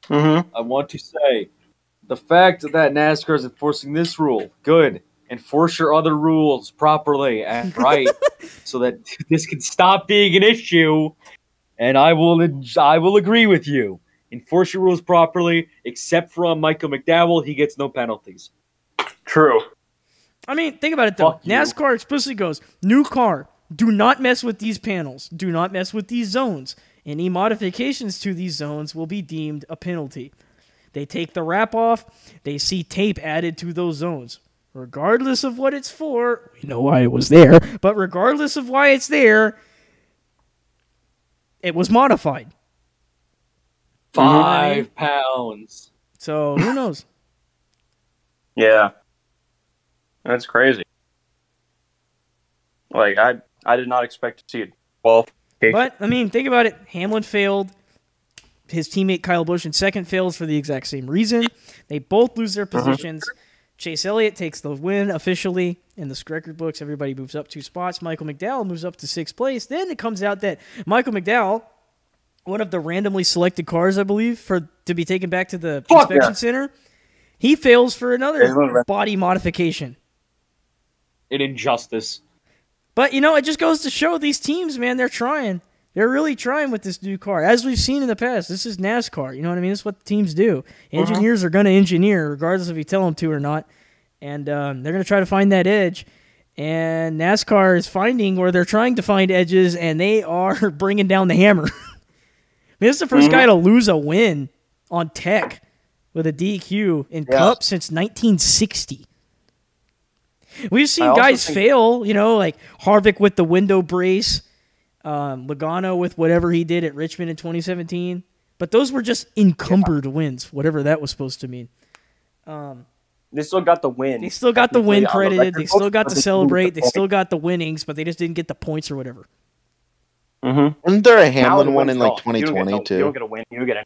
I want to say the fact that NASCAR is enforcing this rule, good. Enforce your other rules properly and right, so that this can stop being an issue. And I will agree with you. enforce your rules properly, except for on Michael McDowell, he gets no penalties. True. I mean, think about it, though. Fuck you. NASCAR explicitly goes, new car, do not mess with these panels. Do not mess with these zones. Any modifications to these zones will be deemed a penalty. They take the wrap off. They see tape added to those zones. Regardless of what it's for, we know why it was there, but regardless of why it's there, it was modified. 5 pounds. So, who knows? Yeah. That's crazy. Like, I did not expect to see it. Well, But, I mean, think about it. Hamlin failed. His teammate Kyle Busch in second fails for the exact same reason. They both lose their positions. Chase Elliott takes the win officially in the record books. Everybody moves up 2 spots. Michael McDowell moves up to 6th place. Then it comes out that Michael McDowell, one of the randomly selected cars, I believe, to be taken back to the inspection center, he fails for another body modification. An injustice. But, it just goes to show these teams, man, they're trying. They're really trying with this new car. As we've seen in the past, this is NASCAR. You know what I mean? This is what the teams do. Engineers are going to engineer, regardless if you tell them to or not. And they're going to try to find that edge. And NASCAR is finding where they're trying to find edges, and they are bringing down the hammer. This is the first guy to lose a win on tech with a DQ in Cup since 1960. We've seen guys fail, like Harvick with the window brace. Logano with whatever he did at Richmond in 2017. But those were just encumbered wins, whatever that was supposed to mean. they still got the win. They still got the win credited. They still got to celebrate. They still got the winnings, but they just didn't get the points or whatever. Mm-hmm. Wasn't there a Hamlin one in like 2020 too? You don't get a win. You don't get a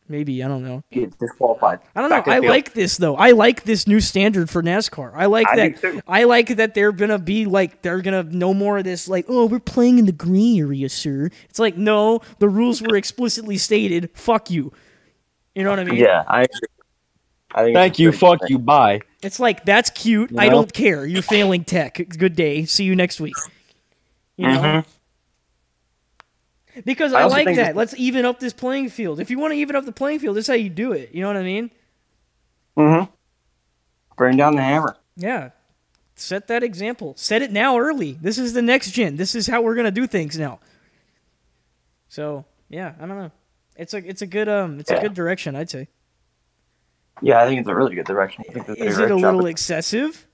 Maybe, I don't know. get disqualified. I don't know. I like this though. I like this new standard for NASCAR. I like that. I like that they're gonna be like they're gonna no more of this like, oh, we're playing in the gray area, sir. It's like, no, the rules were explicitly stated. Fuck you. You know what I mean? Yeah, I agree. I think Thank you, fuck you, bye. It's like, that's cute. You I know? don't care. You're failing tech. Good day. See you next week. You know? Because I also like think that. Let's even up this playing field. If you want to even up the playing field, this is how you do it. You know what I mean? Mm-hmm. Bring down the hammer. Yeah. Set that example. Set it now early. This is the next gen. This is how we're going to do things now. So, yeah, I don't know. It's a good a good direction, I'd say. Yeah, I think it's a really good direction. I think Is it a little excessive?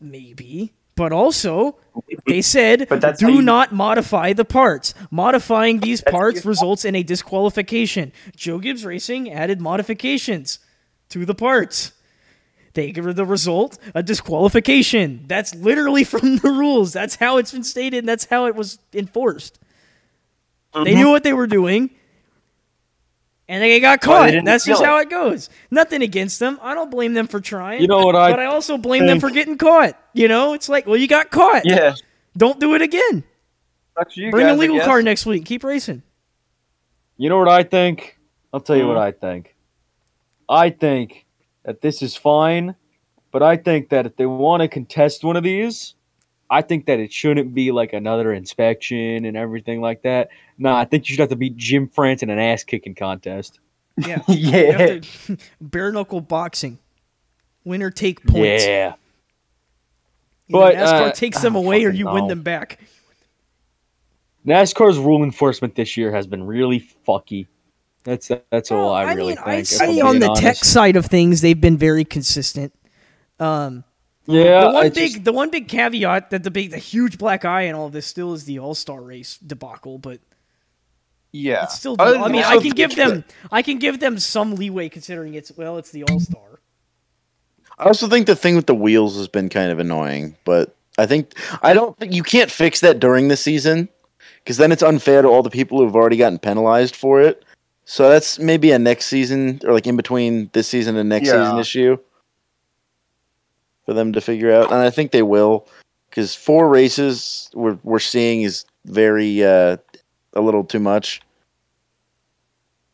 Maybe. But also, they said, do not modify the parts. Modifying these parts results in a disqualification. Joe Gibbs Racing added modifications to the parts. They give the result a disqualification. That's literally from the rules. That's how it's been stated, and that's how it was enforced. They knew what they were doing, and they got caught. That's just how it goes. Nothing against them. I don't blame them for trying. You know what But I also blame them for getting caught. You know, it's like, well, you got caught. Yeah. Don't do it again. Bring a legal car next week. Keep racing. You know what I think? I'll tell you what I think. I think that this is fine, but I think that if they want to contest one of these, I think that it shouldn't be like another inspection and everything like that. No, I think you should have to beat Jim France in an ass-kicking contest. Yeah. Yeah. Bare-knuckle boxing. Winner take points. Yeah. Either But, NASCAR takes them away or you win know. them back. NASCAR's rule enforcement this year has been really fucky. That's all I really think. I if see I'm on the being tech honest. side of things, they've been very consistent. Yeah, The one big caveat that the huge black eye and all of this still is the All-Star race debacle, but Yeah. it's still. I mean, I can give them some leeway considering it's the All-Star. I also think the thing with the wheels has been kind of annoying, but I don't think you can't fix that during the season because then it's unfair to all the people who've already gotten penalized for it. So that's maybe a next season or like in between this season and next season issue for them to figure out, and I think they will because 4 races we're seeing is very a little too much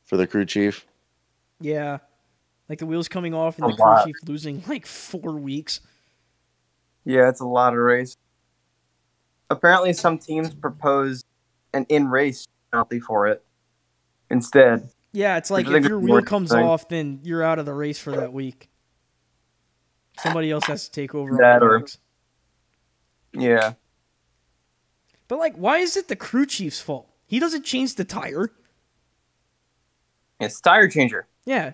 for the crew chief. Yeah, like the wheels coming off and A the crew lot. chief losing like 4 weeks. Yeah, it's a lot of race. Apparently, some teams proposed an in-race penalty for it. instead. Yeah, it's like Which I if think your is wheel more comes interesting. off, then you're out of the race for that week. Somebody else has to take over on That the or- box. Yeah. But like, why is it the crew chief's fault? He doesn't change the tire. It's tire changer. Yeah,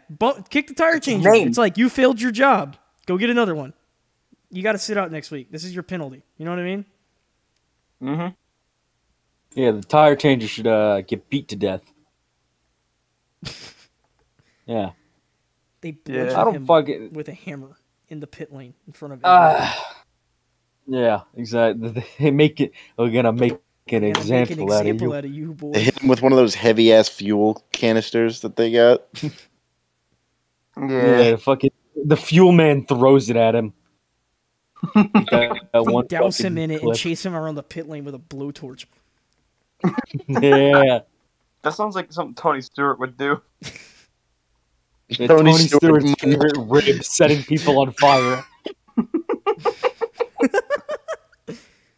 kick the tire It's his changer. name. It's like you failed your job. Go get another one. You got to sit out next week. This is your penalty. You know what I mean? Mm-hmm. Yeah, the tire changer should get beat to death. Yeah. They Yeah. bludgeoned I don't him fucking. with a hammer in the pit lane in front of everyone. Yeah, exactly. They make it. We're gonna make an They're gonna make example, an example out out of you, boy. They hit him with one of those heavy ass fuel canisters that they got. of you. Yeah, fucking. The fuel man throws it at him. That They one douse fucking him in it and clip. chase him around the pit lane with a blowtorch. Yeah. That sounds like something Tony Stewart would do. Yeah, Tony Tony Stewart Stewart's favorite rib setting people on fire.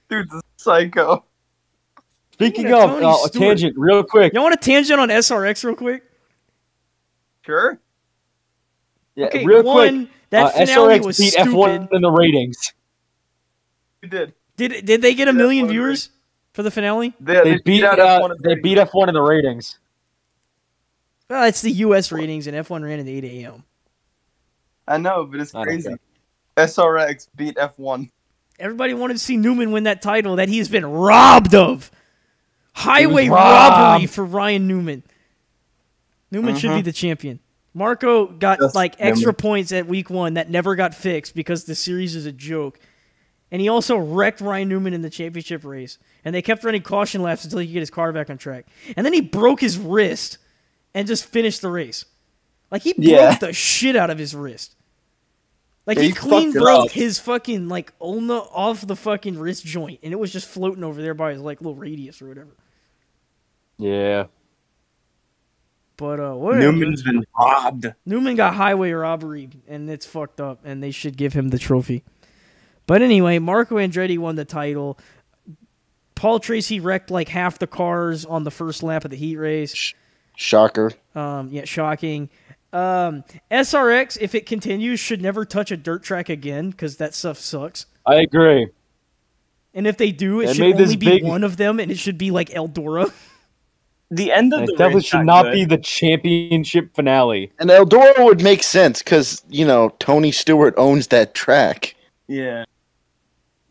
Dude's a psycho. Speaking Yeah, of Tony a Stewart. tangent, real quick. You want a tangent on SRX real quick? Sure. Yeah, Okay, real one, quick. that finale SRX was beat stupid. F1 in the ratings. You did. Did they get a That's million one of the viewers for the finale? They beat out F1 in the they beat F1 in the ratings. Well, it's the U.S. ratings, and F1 ran at 8 a.m. I know, but it's I don't crazy. care. SRX beat F1. Everybody wanted to see Newman win that title that he's been robbed of. Highway robbed. robbery for Ryan Newman. Newman should be the champion. Marco got Just like extra Newman. points at week 1 that never got fixed because the series is a joke. And he also wrecked Ryan Newman in the championship race. And they kept running caution laps until he could get his car back on track. And then he broke his wrist and just finished the race. Like he Yeah. broke the shit out of his wrist. Like Yeah, he he clean fucked it broke up. his fucking like ulna off the fucking wrist joint, and it was just floating over there by his like little radius or whatever. Yeah. But whatever. Newman's been robbed. Newman got highway robbery, and it's fucked up, and they should give him the trophy. But anyway, Marco Andretti won the title. Paul Tracy wrecked like half the cars on the first lap of the heat race. Shocker. Yeah, shocking. SRX, if it continues, should never touch a dirt track again because that stuff sucks. I agree. And if they do, it They should made this only be big- one of them, and it should be like Eldora. The end of It the definitely race should got not good. be the championship finale. And Eldora would make sense because, Tony Stewart owns that track. Yeah.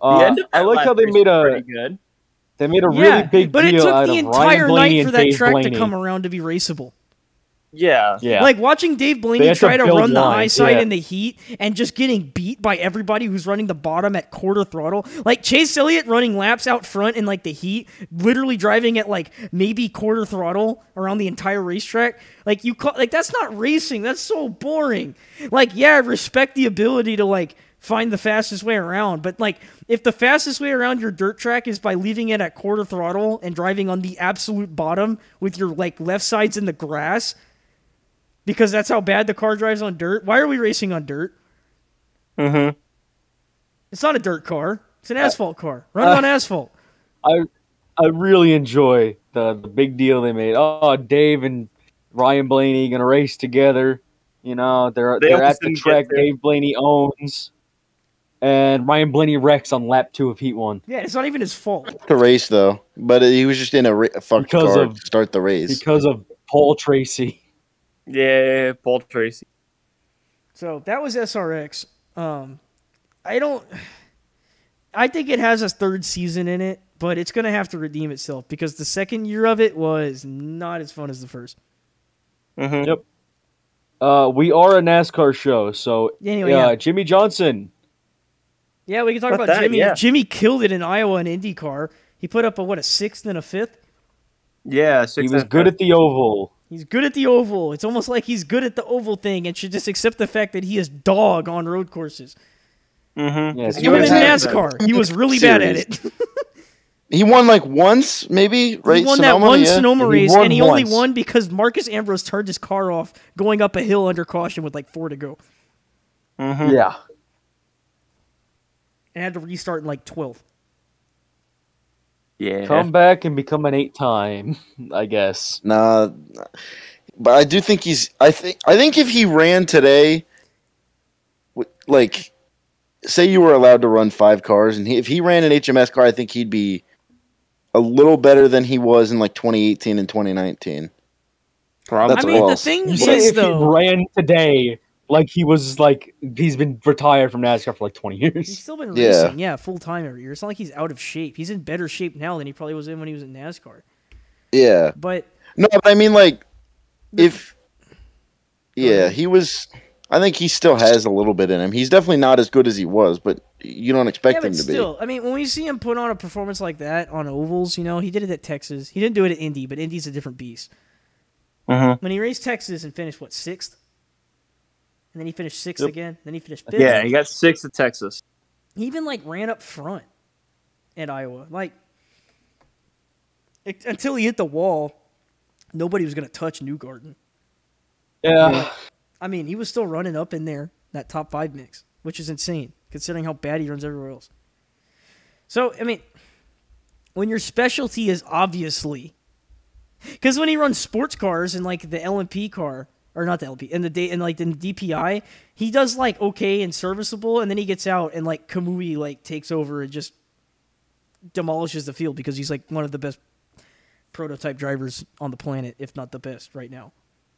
The end of I that like last how they race made was a pretty good. really big but it deal took out the of entire Ryan Blaney night for and that Dave track Blaney. to come around to be raceable. Yeah. Yeah. Like watching Dave They Blaney had to try to build run the high lines, side yeah. in the heat and just getting beat by everybody who's running the bottom at quarter throttle. Like Chase Elliott running laps out front in like the heat, literally driving at like maybe quarter throttle around the entire racetrack. Like that's not racing. That's so boring. Like yeah, I respect the ability to like find the fastest way around, but like if the fastest way around your dirt track is by leaving it at quarter throttle and driving on the absolute bottom with your like left sides in the grass, because that's how bad the car drives on dirt. Why are we racing on dirt? Mm-hmm. It's not a dirt car. It's an asphalt car. Run it on asphalt. I really enjoy the big deal they made. Oh, Dave and Ryan Blaney gonna race together. They're They at almost the didn't track get there. Dave Blaney owns, and Ryan Blaney wrecks on lap 2 of Heat 1 Yeah, it's not even his fault. The race, though. But he was just in a fucked Because car of- to start the race. because of Paul Tracy. Yeah, Paul Tracy. So that was SRX. I think it has a third season in it, but it's gonna have to redeem itself because the second year of it was not as fun as the first. Mm-hmm. Yep. We are a NASCAR show, so Anyway, yeah. Jimmy Johnson. Yeah, we can talk About about that, Jimmy. yeah. Jimmy killed it in Iowa and IndyCar. He put up a 6th and a 5th. Yeah, He was good at the oval. He's good at the oval. It's almost like he's good at the oval thing and should just accept the fact that he is dog on road courses. Mm-hmm. Yes, Even in was bad. NASCAR, he was really bad at it. He won like once, maybe, right? He won that Sonoma? one Yeah. Sonoma He race, won and he only once. won because Marcus Ambrose turned his car off going up a hill under caution with like 4 to go Mm-hmm. Yeah. and had to restart in like 12th. Yeah. Come back and become an 8-time, I guess. Nah, but I do think he's. I think if he ran today, like, say you were allowed to run 5 cars, and if he ran an HMS car, I think he'd be a little better than he was in like 2018 and 2019. Probably. That's I mean, all. the thing You say is, if he though, ran today, like he's been retired from NASCAR for like 20 he's years. still been Yeah. racing, full time every year. It's not like he's out of shape. He's in better shape now than he probably was in when he was in NASCAR. Yeah. But No, but I mean, like, if. Yeah, he was. I think he still has a little bit in him. He's definitely not as good as he was, but you don't expect yeah, him but to still, I mean, when we see him put on a performance like that on ovals, he did it at Texas. He didn't do it at Indy, but Indy's a different beast. Mhm. When he raced Texas and finished 6th, and then he finished 6th Yep. again, then he finished 5th. Yeah, he got 6th at Texas. He even ran up front at Iowa. Until he hit the wall, nobody was going to touch Newgarden. Yeah. I mean, he was still running up in there, that top 5 mix, which is insane, considering how bad he runs everywhere else. So, I mean, when your specialty is obviously... Because when he runs sports cars in, the LMP car, or not the LP, in the DPI, he does, okay and serviceable, and then he gets out, and, Kamui, takes over and just demolishes the field because he's, one of the best prototype drivers on the planet, if not the best right now.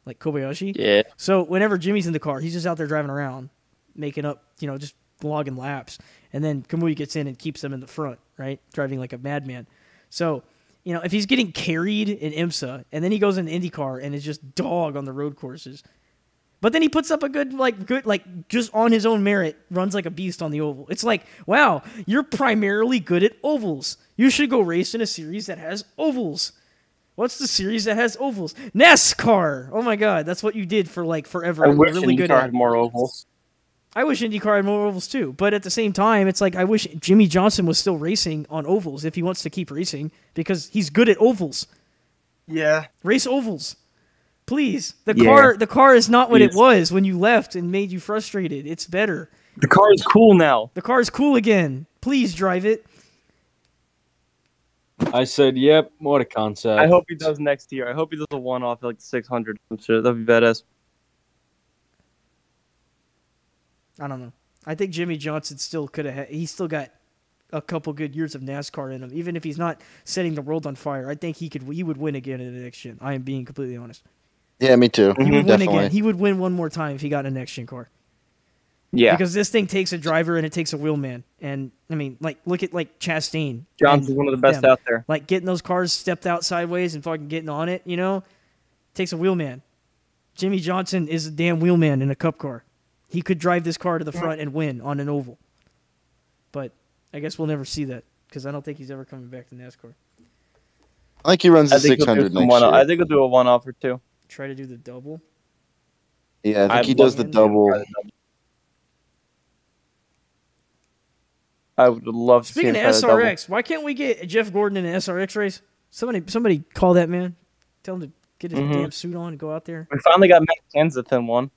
Like Kobayashi. Yeah. So whenever Jimmy's in the car, he's just out there driving around, making up, just logging laps. And then Kamui gets in and keeps them in the front, right? Driving like a madman. So, if he's getting carried in IMSA, and then he goes in IndyCar and is just dog on the road courses. But then he puts up a good, just on his own merit, runs like a beast on the oval. It's like, wow, you're primarily good at ovals. You should go race in a series that has ovals. What's the series that has ovals? NASCAR! Oh my god, that's what you did for forever. I You're wish really good IndyCar at had it. more ovals. I wish IndyCar had more ovals too, but at the same time, it's I wish Jimmy Johnson was still racing on ovals if he wants to keep racing because he's good at ovals. Yeah. Race ovals, please. The Yeah. car is not what it Please. was when you left and made you frustrated. It's better. The car is cool now. The car is cool again. Please drive it. I said, yep, what a concept. I hope he does next year. I hope he does a one-off at 600 or some shit. That'd be badass. I don't know. I think Jimmy Johnson still could have. He's still got a couple good years of NASCAR in him, even if he's not setting the world on fire. I think he would win again in the next gen. I am being completely honest. Yeah, me too. He would win Definitely. again. He would win one more time if he got a next gen car. Yeah. Because this thing takes a driver and it takes a wheelman. And I mean, look at Chastain. Johnson's and one of the best them. out there. Getting those cars stepped out sideways and fucking getting on it, takes a wheelman. Jimmy Johnson is a damn wheelman in a cup car. He could drive this car to the front and win on an oval. But I guess we'll never see that because I don't think he's ever coming back to NASCAR. I think he runs the I think he'll 600 do some next one-off. year. I think he'll do a one-off or two. Try to do the double. Yeah, I think I'd he does the love double. I would love to Speaking see of him try the double. SRX, why can't we get Jeff Gordon in an SRX race? Somebody call that man. Tell him to get his damn suit on and go out there. We finally got Matt Kenseth in one.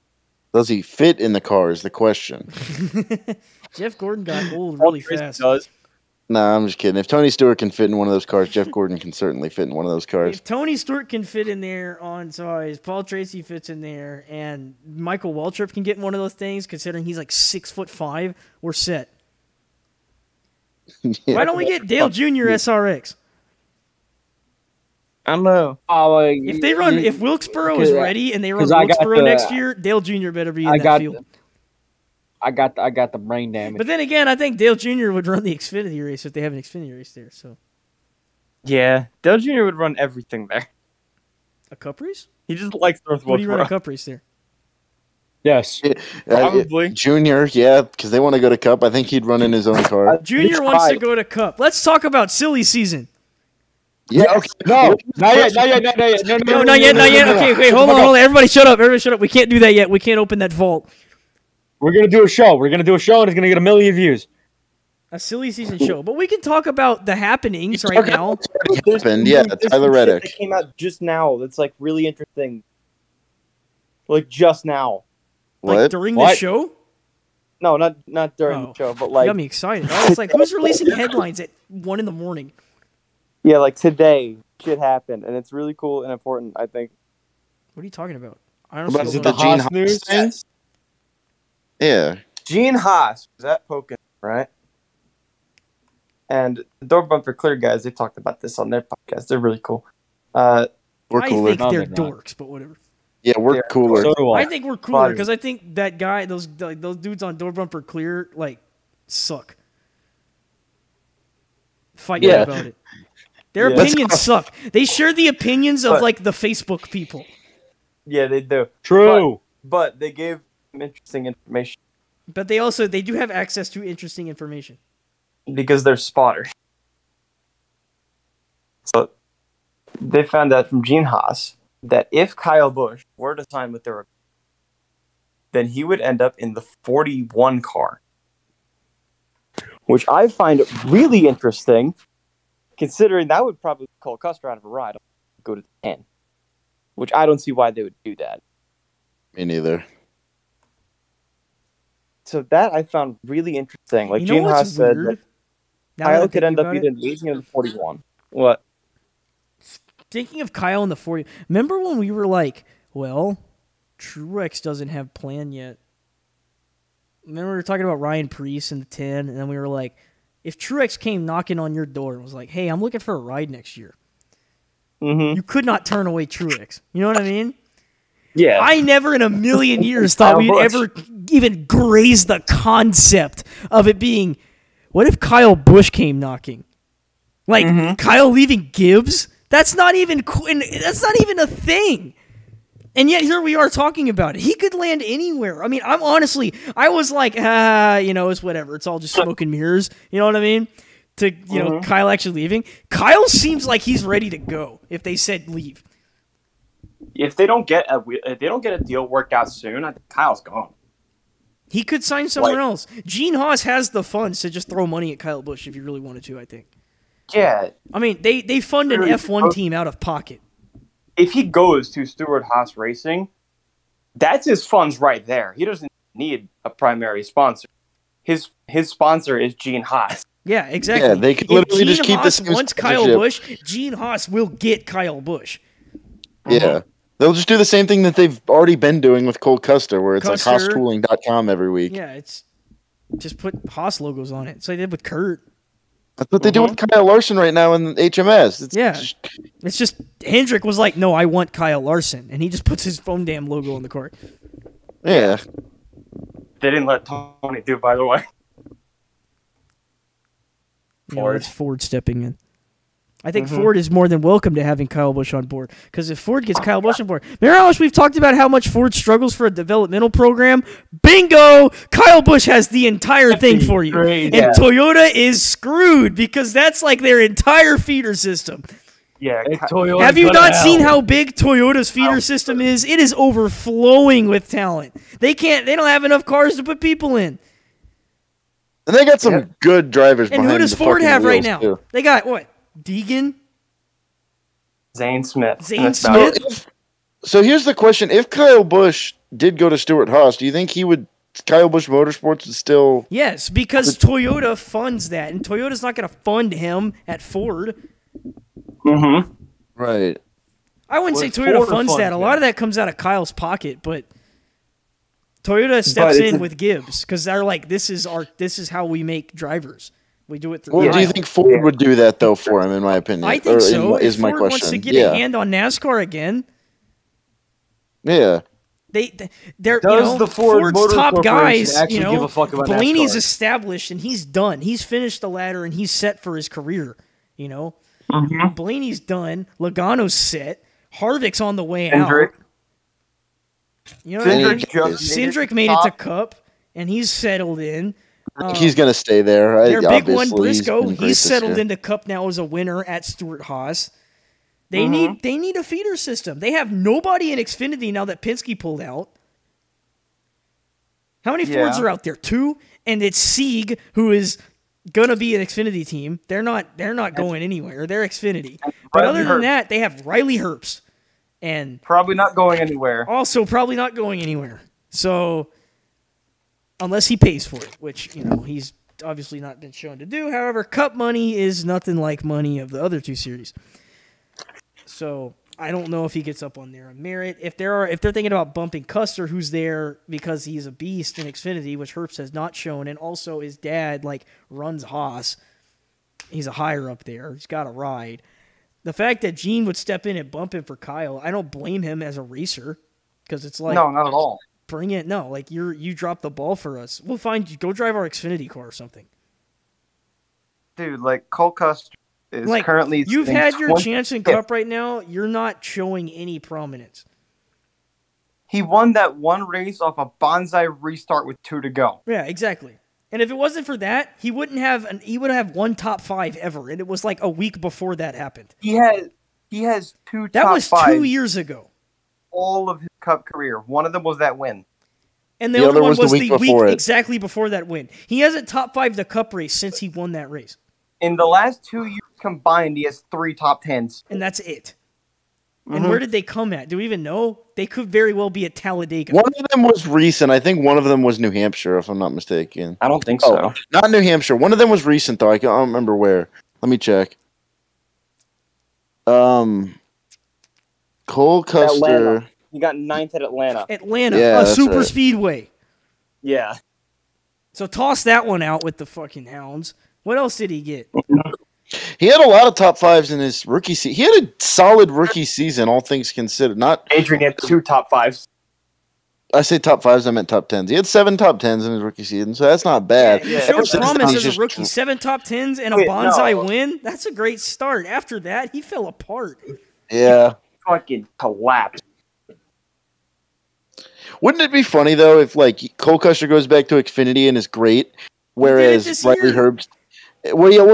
Does he fit in the car is the question. Jeff Gordon got old really Tracy fast. does. Nah, I'm just kidding. If Tony Stewart can fit in one of those cars, Jeff Gordon can certainly fit in one of those cars. If Tony Stewart can fit in there on size, Paul Tracy fits in there, and Michael Waltrip can get in one of those things, considering he's 6'5", we're set. Yeah. Why don't we get Dale Jr. SRX? I don't know. If Wilkesboro is ready and they run 'cause I got Wilkesboro the- next year, Dale Jr. better be in I that got field. I got the brain damage. But then again, I think Dale Jr. would run the Xfinity race if they have an Xfinity race there. So Yeah, Dale Jr. would run everything there. a cup race? He just likes North Would he run a Wilkesboro. cup race there? yes. Probably. Junior, yeah, because they want to go to Cup. I think he'd run in his own car. Junior wants to go to Cup. Let's talk about silly season. Yeah, okay. No, not yet. No, No, not yet. Okay, hold on. Everybody shut up. We can't do that yet. We can't open that vault. We're gonna do a show. And it's gonna get 1 million views. A silly season show. But we can talk about the happenings right now. Happened, yeah, There's Tyler some shit Reddick. that came out just now that's really interesting. Just now. Like during the What? show? No, not during Oh. the show, but Got me excited. I was like, who's releasing headlines at 1 a.m? Yeah, like today, shit happened, and it's really cool and important, I think. What are you talking about? I About don't Is know. it the Gene Haas news thing? Yes. Yeah. Gene Haas was at Pocono, right? And the Door Bumper Clear guys, they talked about this on their podcast. They're really cool. We're I cooler. think No, they're they're not. dorks, but whatever. Yeah, we're Yeah. cooler. So do I. I think we're cooler Body. because I think that guy, those dudes on Door Bumper Clear, like, suck. Fight me Yeah. about it. Their Yeah. opinions suck. They share the opinions of But- like the Facebook people. Yeah, they do. True. But they gave some interesting information But they do have access to interesting information. because they're spotters. So they found out from Gene Haas that if Kyle Busch were to sign with the Rookie, then he would end up in the 41 car. Which I find really interesting, considering that would probably call Custer out of a ride, go to the 10. Which I don't see why they would do that. Me neither. So that I found really interesting. Like you know Gene what's Haas said weird? that Now that Kyle I'm could end thinking up about either it, leading in the 41. What? thinking of Kyle in the 40. Remember when we were like, well, Truex doesn't have plan yet. Remember we were talking about Ryan Preece in the 10, and then we were like, if Truex came knocking on your door and was like, hey, I'm looking for a ride next year, Mm-hmm. you could not turn away Truex. You know what I mean? Yeah. I never in a million years thought Kyle we'd Busch. ever even graze the concept of it being, what if Kyle Busch came knocking? Like, Mhm. Kyle leaving Gibbs? That's not even a thing. And yet here we are talking about it. He could land anywhere. I mean, I was like, it's whatever. It's all just smoke and mirrors. You know what I mean? To, Kyle actually leaving. Kyle seems like he's ready to go if they said leave. If they don't get a deal worked out soon, I think Kyle's gone. He could sign somewhere Like- else. Gene Haas has the funds to just throw money at Kyle Busch if he really wanted to, I think. Yeah, I mean, they fund an Really? F1 team out of pocket. if he goes to Stewart Haas Racing, that's his funds right there. He doesn't need a primary sponsor. His sponsor is Gene Haas. Yeah, exactly. Yeah, they could If literally just Gene keep the Haas same wants Kyle sponsorship. Busch, Gene Haas will get Kyle Busch. Yeah. They'll just do the same thing that they've already been doing with Cole Custer, where it's Custer. like HaasTooling.com every week. Yeah, it's just put Haas logos on it. So they did with Kurt. That's what they do with Kyle Larson right now in HMS. It's Yeah. just- It's just Hendrick was like, no, I want Kyle Larson. And he just puts his own damn logo on the cart. yeah. They didn't let Tony do it, by the way. Ford. That's Ford stepping in. I think Ford is more than welcome to having Kyle Busch on board. Because if Ford gets Kyle Busch on board, remember how much we've talked about how much Ford struggles for a developmental program? Bingo! Kyle Busch has the entire thing for you. great. And Yeah. Toyota is screwed because that's like their entire feeder system. Yeah, Have you not seen how big Toyota's feeder system is? It is overflowing with talent. They don't have enough cars to put people in. And they got some good drivers And behind who does the Ford fucking have right wheels, now? too. They got what? Deegan? Zane Smith. Zane And that's about Smith? it. So here's the question. If Kyle Busch did go to Stewart Haas, do you think Kyle Busch Motorsports would still... Yes, because Toyota funds that, and Toyota's not going to fund him at Ford. Mhm. Right. I wouldn't say Well, Toyota Ford funds that. A funds lot that. of that comes out of Kyle's pocket, but Toyota steps it's in a- with Gibbs because they're like, this is how we make drivers. We do it through. Well, do you Kyle. think Ford would do that, though, for him, in my opinion? I think Or so. Is If my Ford question. wants to get yeah. a hand on NASCAR again, Yeah. they're Does the Ford Ford's Motor top Corporation guys. actually You know, give a fuck about Blaney's NASCAR? established and he's done. He's finished the ladder and he's set for his career. You know, Blaney's done. Logano's set. Harvick's on the way Hendrick. out. You know what I mean? Hendrick just Cindric made it to Cup and he's settled in. I think he's going to stay there. Their big one, Obviously, he's Briscoe, been great he's this settled year. into Cup now as a winner at Stewart Haas. They need a feeder system. They have nobody in Xfinity now that Penske pulled out. How many Fords Yeah. are out there? 2, and it's Sieg who is gonna be an Xfinity team. They're not going anywhere. They're Xfinity. But other than that, they have Riley Herbst, and Probably not going anywhere. also probably not going anywhere. So unless he pays for it, which he's obviously not been shown to do. However, Cup money is nothing like money of the other two series. So I don't know if he gets up on there on merit. If they're thinking about bumping Custer, who's there because he's a beast in Xfinity, which Herbst has not shown, and also his dad runs Haas. He's a higher up there. He's got a ride. The fact that Gene would step in and bump him for Kyle, I don't blame him as a racer because it's like No, not at all. bring it. No, you dropped the ball for us. We'll find you. Go drive our Xfinity car or something. Dude, Cole Custer is currently... You've in had your 20 chance in Cup right now. You're not showing any prominence. He won that one race off a bonsai restart with 2 to go. Yeah, exactly. And if it wasn't for that, he would have one top 5 ever, and it was a week before that happened. He has 2 That top was 5 2 years ago. all of his Cup career. One of them was that win. And the The other other one was was the the week week before it. exactly before that win. He hasn't top 5 the Cup race since he won that race. In the last 2 years combined, he has 3 top 10s. And that's it. And where did they come at? Do we even know? They could very well be at Talladega. One of them was recent. I think one of them was New Hampshire, if I'm not mistaken. I don't think Oh, not New Hampshire. One of them was recent, though. I don't remember where. Let me check. Cole Custer. Atlanta. He got 9th at Atlanta. Atlanta, Yeah, a that's super right. speedway. Yeah. So toss that one out with the fucking Hounds. What else did he get? He had a lot of top 5s in his rookie season. He had a solid rookie season, all things considered. Not, Adrian had 2 top 5s. I say top 5s, I meant top 10s. He had 7 top 10s in his rookie season, so that's not bad. He Yeah, showed ever since promise he's as a just- rookie. 7 top 10s and a Wait, bonsai no. win. That's a great start. After that, he fell apart. Yeah. Fucking collapsed. Wouldn't it be funny, though, if, Cole Custer goes back to Xfinity and is great, whereas this Riley year. Herbst...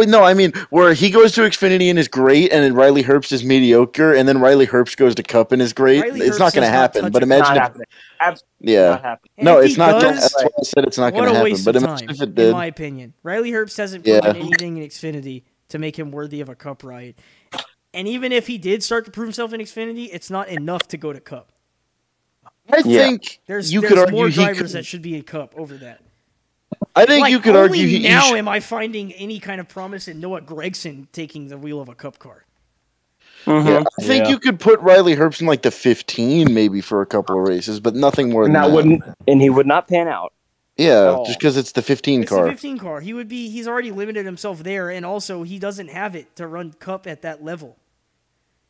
no, I mean, where he goes to Xfinity and is great, and then Riley Herbst is mediocre, and then Riley Herbst goes to Cup and is great. Riley It's Herbst not going does to not happen, touch but it. imagine Not if... happening. Absolutely Yeah. not happening. And No, if it's he not. does, That's why I said it's not what going a to happen. waste But of imagine time, if it in did. my opinion. Riley Herbst hasn't put Yeah. in anything in Xfinity to make him worthy of a Cup ride. And even if he did start to prove himself in Xfinity, it's not enough to go to Cup. I think There's you could argue more he drivers could, that should be in Cup over that. I think you could only argue he now should- am I finding any kind of promise in Noah Gragson taking the wheel of a Cup car. Yeah, I think Yeah. you could put Riley Herbst in the 15 maybe for a couple of races, but nothing more than that. And he would not pan out. Yeah, all. just because it's the 15 It's car. the 15 car. He's already limited himself there, and also he doesn't have it to run Cup at that level.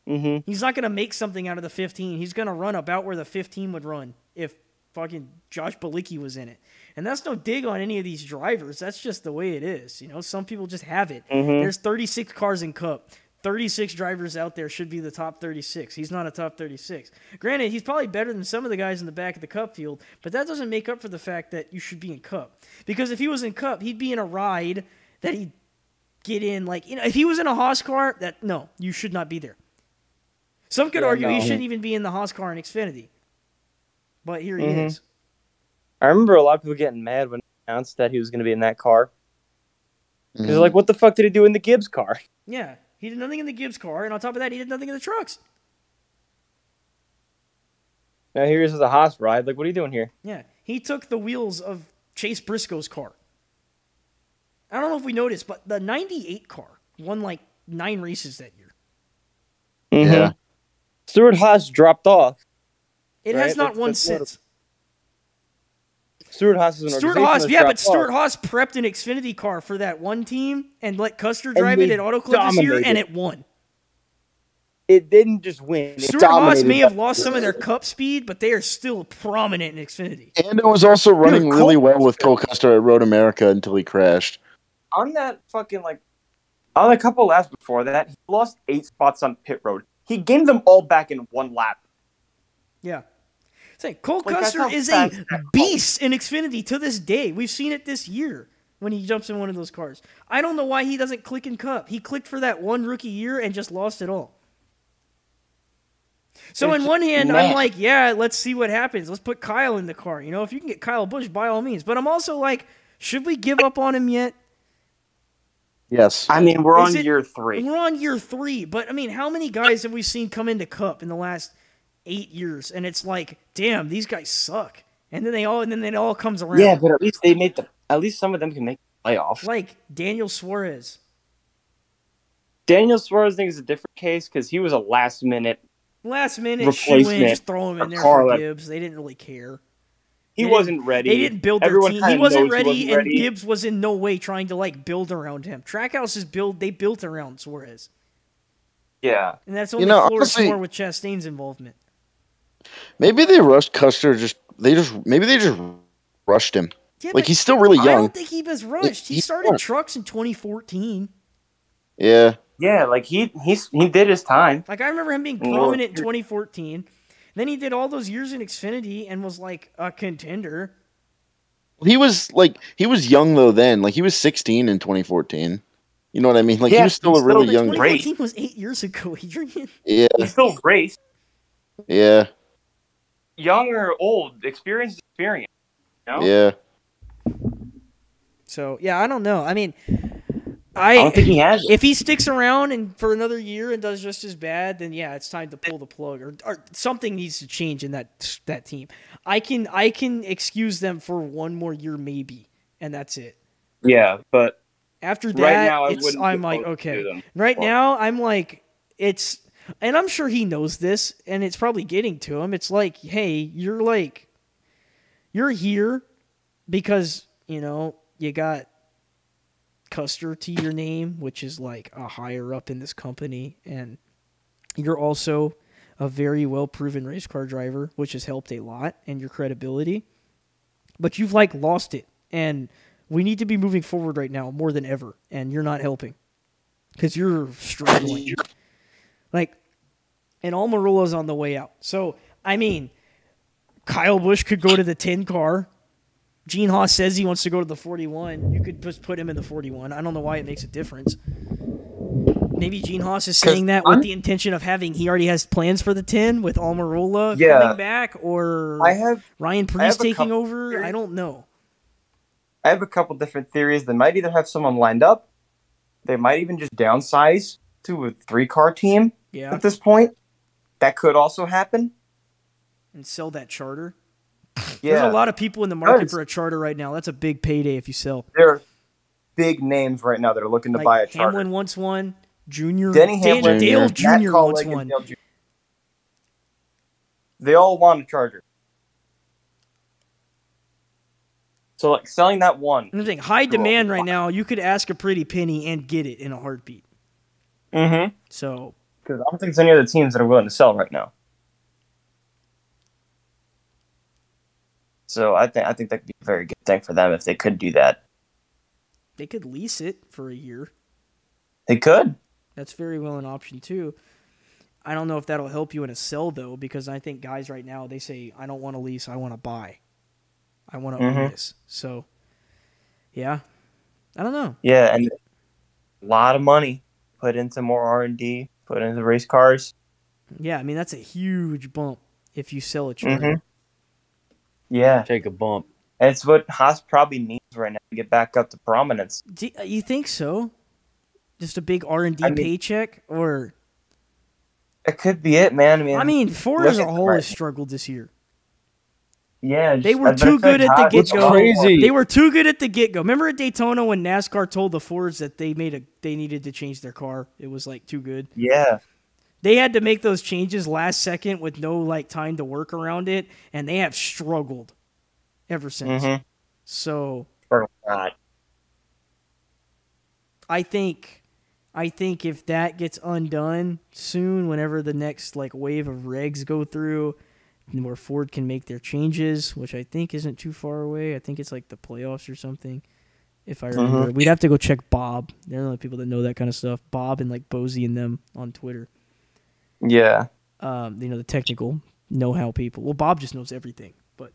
Mm-hmm. He's not going to make something out of the 15. He's going to run about where the 15 would run if fucking Josh Bilicki was in it. And that's no dig on any of these drivers. That's just the way it is. Some people just have it. There's 36 cars in Cup. 36 drivers out there should be the top 36. He's not a top 36. Granted, he's probably better than some of the guys in the back of the Cup field, but that doesn't make up for the fact that you should be in Cup. Because if he was in Cup, he'd be in a ride that he'd get in. If he was in a Haas car, no, you should not be there. Some could argue he shouldn't even be in the Haas car in Xfinity. But here he is. I remember a lot of people getting mad when he announced that he was going to be in that car. Because Mhm. they're like, what the fuck did he do in the Gibbs car? Yeah, he did nothing in the Gibbs car, and on top of that, he did nothing in the trucks. Now here's the Haas ride. Like, what are you doing here? Yeah, he took the wheels of Chase Briscoe's car. I don't know if we noticed, but the 98 car won 9 races that year. Yeah. Stuart Haas dropped off. It Right, has not that's won notable. since. Stuart Haas is an Stuart organization Haas, that's yeah, but dropped Stuart off. Haas prepped an Xfinity car for that one team and let Custer drive they it at Auto Club this year, dominated. and it won. It didn't just win. It Stuart Haas dominated. may have lost some of their Cup speed, but they are still prominent in Xfinity. And it was also running Dude, really Cole well with Cole Custer at Road America until he crashed. On that fucking, on a couple laps before that, he lost 8 spots on pit road. He gained them all back in 1 lap. Yeah. Say Cole Like, that's Custer how is fast a that beast in Xfinity to this day. We've seen it this year when he jumps in one of those cars. I don't know why he doesn't click in Cup. He clicked for that one rookie year and just lost it all. So It's in one hand, I'm mad. like, yeah, let's see what happens. Let's put Kyle in the car. If you can get Kyle Busch, by all means. But I'm also like, should we give up on him yet? Yes. I mean, we're Is on it- year 3. We're on year 3, but I mean, how many guys have we seen come into Cup in the last 8 years? And it's like, damn, these guys suck. And then it all comes around. Yeah, but at least they made at least some of them can make playoffs. Like Daniel Suarez. Daniel Suarez, I think, is a different case because he was a last minute Replacement, just throw him in there for Carl. Gibbs. They didn't really care. He wasn't ready. They didn't build their Everyone team. kinda He wasn't knows ready, and Gibbs was in no way trying to like build around him. Trackhouse's build, they built around Suarez. Yeah, And that's only honestly, more with Chastain's involvement. Maybe they rushed Custer. Maybe they just rushed him. Yeah, like he's still really young. I don't think he was rushed. He started trucks in 2014. Yeah. Yeah, like he did his time. Like I remember him being prominent in 2014. Then he did all those years in Xfinity and was like a contender. He was young though then. Like he was 16 in 2014. You know what I mean? Like he was still a really young. 2014 was 8 years ago, Adrian. Yeah. He still raced. Yeah. Young or old, experience. You know? Yeah. So yeah, I don't know. I mean, I don't think he has it. If he sticks around and for another year and does just as bad, then yeah, it's time to pull the plug or something needs to change in that team. I can excuse them for one more year maybe, and that's it. Yeah, but after that, right now, I'm like, okay. Right now, I'm like, and I'm sure he knows this, and it's probably getting to him. It's like, hey, you're here because, you got Custer to your name, which is like a higher up in this company, and you're also a very well-proven race car driver, which has helped a lot in your credibility. But you've lost it, and we need to be moving forward right now more than ever, and you're not helping because you're struggling. And Almirola's on the way out. So, I mean, Kyle Busch could go to the 10 car. Gene Haas says he wants to go to the 41. You could just put him in the 41. I don't know why it makes a difference. Maybe Gene Haas is saying that with the intention of he already has plans for the 10 with Almirola coming back, or Ryan Preece taking over. I don't know. I have a couple different theories. They might either have someone lined up. They might even just downsize to a 3-car team at this point. That could also happen. And sell that charter. Yeah. There's a lot of people in the market for a charter right now. That's a big payday if you sell. There are big names right now that are looking to buy a charter. Hamlin wants one. Junior. Denny Hamlin. Dale Jr. wants one. They all want a charter. So, selling that one. I'm saying high demand right now. You could ask a pretty penny and get it in a heartbeat. Mm-hmm. So. Because I don't think there's any other teams that are willing to sell right now. So I think that could be a very good thing for them if they could do that. They could lease it for a year. They could. That's very well an option too. I don't know if that'll help you in a sell though, because I think guys right now they say, I don't want to lease, I want to buy. I want to own this. So, yeah, I don't know. Yeah, and a lot of money put into more R&D, put into race cars. Yeah, I mean that's a huge bump if you sell a charter. Mm-hmm. Yeah. Take a bump. And it's what Haas probably needs right now to get back up to prominence. You think so? Just a big R&D paycheck? Or it could be it, man. I mean Ford as a whole has struggled this year. Yeah. They were too good at the get-go. Crazy. They were too good at the get-go. Remember at Daytona when NASCAR told the Fords that they needed to change their car? It was too good. Yeah. They had to make those changes last second with no time to work around it, and they have struggled ever since. Mm-hmm. So God. I think if that gets undone soon, whenever the next wave of regs go through, where Ford can make their changes, which I think isn't too far away. I think it's the playoffs or something. If I remember, we'd have to go check Bob. They're the only people that know that kind of stuff. Bob and Bozy and them on Twitter. Yeah. The technical know-how people. Well, Bob just knows everything, but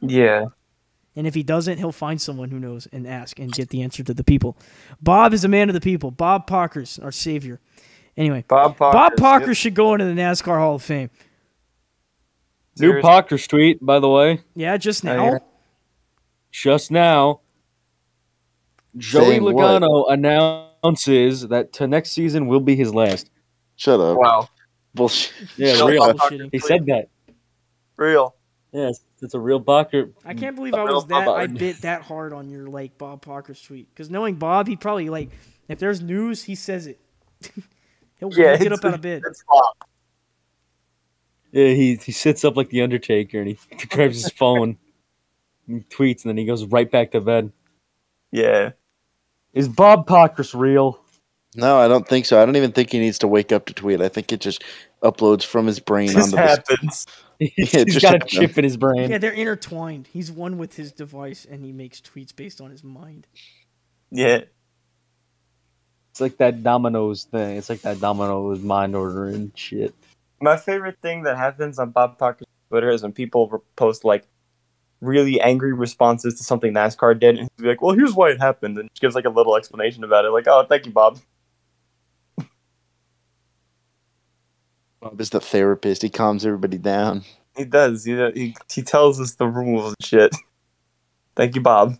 yeah. And if he doesn't, he'll find someone who knows and ask and get the answer to the people. Bob is a man of the people. Bob Pockers, our savior. Anyway, Bob Pockers should go into the NASCAR Hall of Fame. New Pockers tweet, by the way. Yeah, just now. Just now. Joey Logano announces that next season will be his last. Shut up. Wow. Bullshit. Yeah, real. He said that. Real. Yes. It's a real Parker. I can't believe I bit that hard on your Bob Parker's tweet. Because knowing Bob, he probably if there's news, he says it. He'll get up out of bed. Yeah, he sits up like the Undertaker and he grabs his phone and tweets, and then he goes right back to bed. Yeah. Is Bob Parker's real? No, I don't think so. I don't even think he needs to wake up to tweet. I think it just uploads from his brain onto happens. He's got a chip in his brain. Yeah, they're intertwined. He's one with his device, and he makes tweets based on his mind. Yeah. It's like that Domino's thing. It's like that Domino's mind order and shit. My favorite thing that happens on Bob Parker's Twitter is when people post really angry responses to something NASCAR did, and he'll be like, "Well, here's why it happened," and just gives a little explanation about it. Like, "Oh, thank you, Bob." Bob is the therapist. He calms everybody down. He does. He tells us the rules and shit. Thank you, Bob.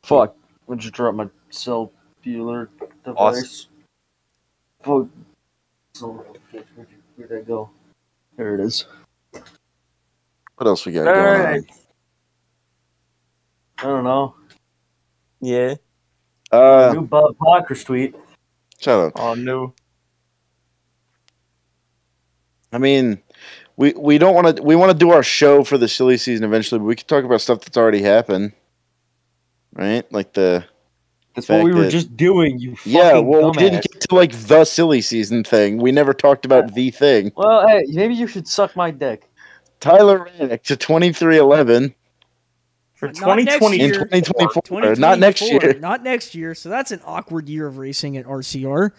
Fuck. I just dropped my cellular device. Awesome. Where'd that go? There it is. What else we got going on? I don't know. Yeah. New Bob Parker's tweet. Shut up. Oh, no. I mean, we don't want to. We want to do our show for the silly season eventually, but we can talk about stuff that's already happened, right? Like the. That's what we were just doing. You fucking dumbass. We didn't get to the silly season thing. We never talked about the thing. Well, hey, maybe you should suck my dick. Tyler Reddick to 23-11 for 2020 in 2024. Not next year. Not next year. So that's an awkward year of racing at RCR.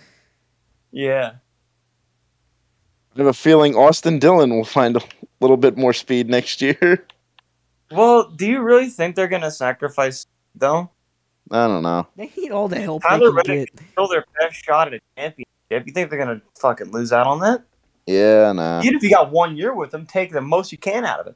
Yeah. I have a feeling Austin Dillon will find a little bit more speed next year. Well, do you really think they're going to sacrifice, though? I don't know. They need all the help Tyler they can Reddick get. is still their best shot at a championship. You think they're going to fucking lose out on that? Yeah, nah. Even if you got 1 year with them, take the most you can out of it.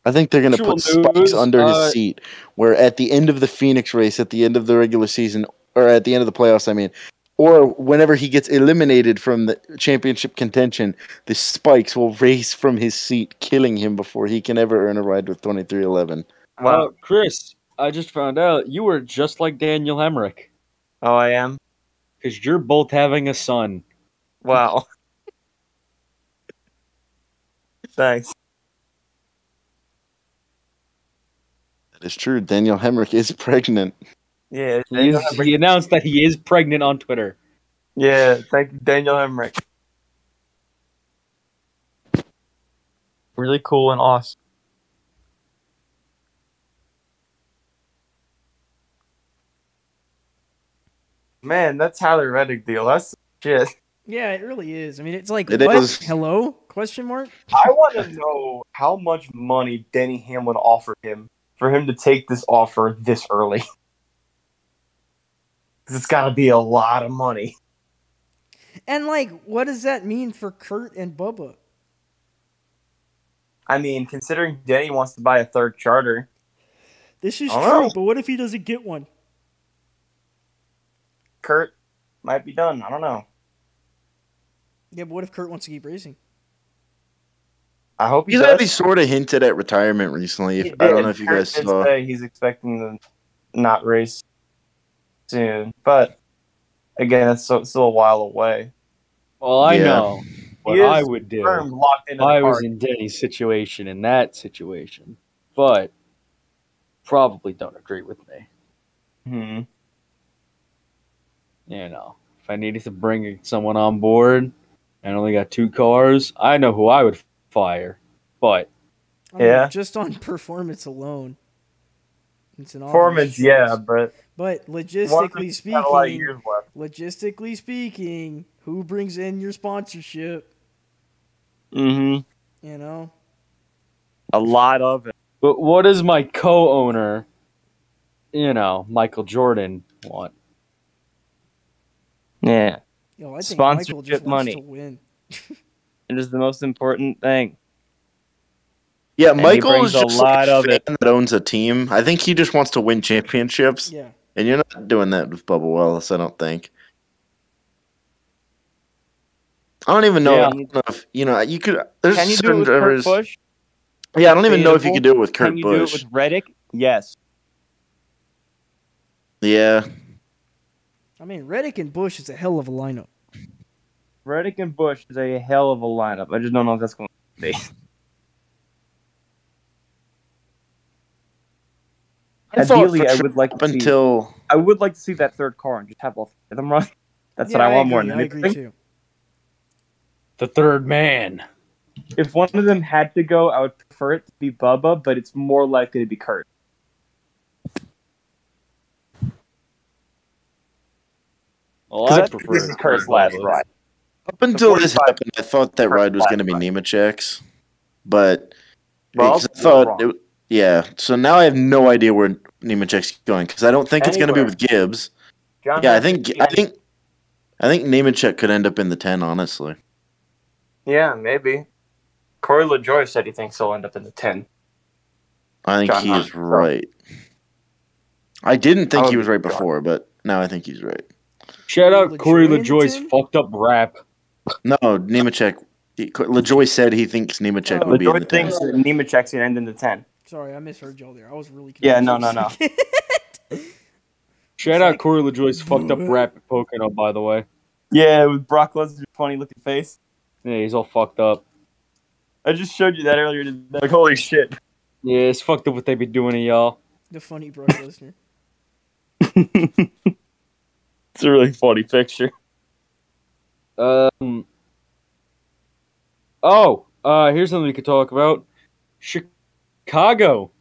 I think they're going to put spikes under his seat, where at the end of the Phoenix race, at the end of the regular season, or at the end of the playoffs, I mean, or whenever he gets eliminated from the championship contention, the spikes will race from his seat, killing him before he can ever earn a ride with 23-11. Wow, Chris, I just found out you were just like Daniel Hemrick. Oh, I am? Because you're both having a son. Wow. Thanks. That is true. Daniel Hemrick is pregnant. Yeah. He announced that he is pregnant on Twitter. Yeah, thank you, Daniel Hemrick. Really cool and awesome. Man, that Tyler Reddick deal, that's shit. Yeah, it really is. I mean, it's like, it what? Is. Hello? Question mark? I want to know how much money Denny Hamlin offered him for him to take this offer this early. Because it's got to be a lot of money. And, what does that mean for Kurt and Bubba? I mean, considering Denny wants to buy a third charter. This is true, but what if he doesn't get one? Kurt might be done. I don't know. Yeah, but what if Kurt wants to keep racing? I hope he's already sort of hinted at retirement recently. I don't know if you guys saw. He's expecting to not race soon, but again, it's still a while away. Well, I know what I would do if I was in Denny's situation, in that situation, but probably don't agree with me. You know, if I needed to bring someone on board and only got 2 cars, I know who I would fire. But I mean, just on performance alone, it's an performance. Yeah, but logistically speaking, who brings in your sponsorship? You know, a lot of it. But what does my co-owner, Michael Jordan, want? Yeah. Yo, I think sponsorship Michael just money. Wants to win. It is the most important thing. Yeah, and Michael is just a lot of it that owns a team. I think he just wants to win championships. Yeah. And you're not doing that with Bubba Wallace, I don't think. I don't even know. Yeah. I don't know if, you could. There's Can you do it certain with drivers. Kurt Busch? Yeah, I don't even know if you could do it with Kurt Can you Busch. do it with Reddick? Yes. Yeah. I mean, Reddick and Busch is a hell of a lineup. Reddick and Busch is a hell of a lineup. I just don't know if that's going to be. Ideally, I would like to see that third car and just have all three of them run. That's what I want more than anything. I agree too. The third man. If one of them had to go, I would prefer it to be Bubba, but it's more likely to be Kurt. Well, I prefer this is Kurt's last ride. Up until this happened, I thought that ride was going to be Nemechek's, but I thought, so now I have no idea where Nemechek's going because I don't think it's going to be with Gibbs. I think Nemechek could end up in the 10, honestly. Yeah, maybe. Corey LaJoie said he thinks he'll end up in the 10. I think he is right. I didn't think he was right before, but now I think he's right. Shout out Corey LaJoie's fucked up rap. No, Nemechek. LaJoie said he thinks Nemechek will be in the 10. LaJoie thinks that Nemechek's going to end in the 10. Sorry, I misheard y'all there. I was really confused. Yeah, no. Shout out Corey LaJoie's fucked up rap at Pocono, by the way. Yeah, with Brock Lesnar's funny looking face. Yeah, he's all fucked up. I just showed you that earlier. Like, holy shit. Yeah, it's fucked up what they be doing to y'all. The funny Brock Lesnar. It's a really funny picture. Here's something we could talk about. Chicago.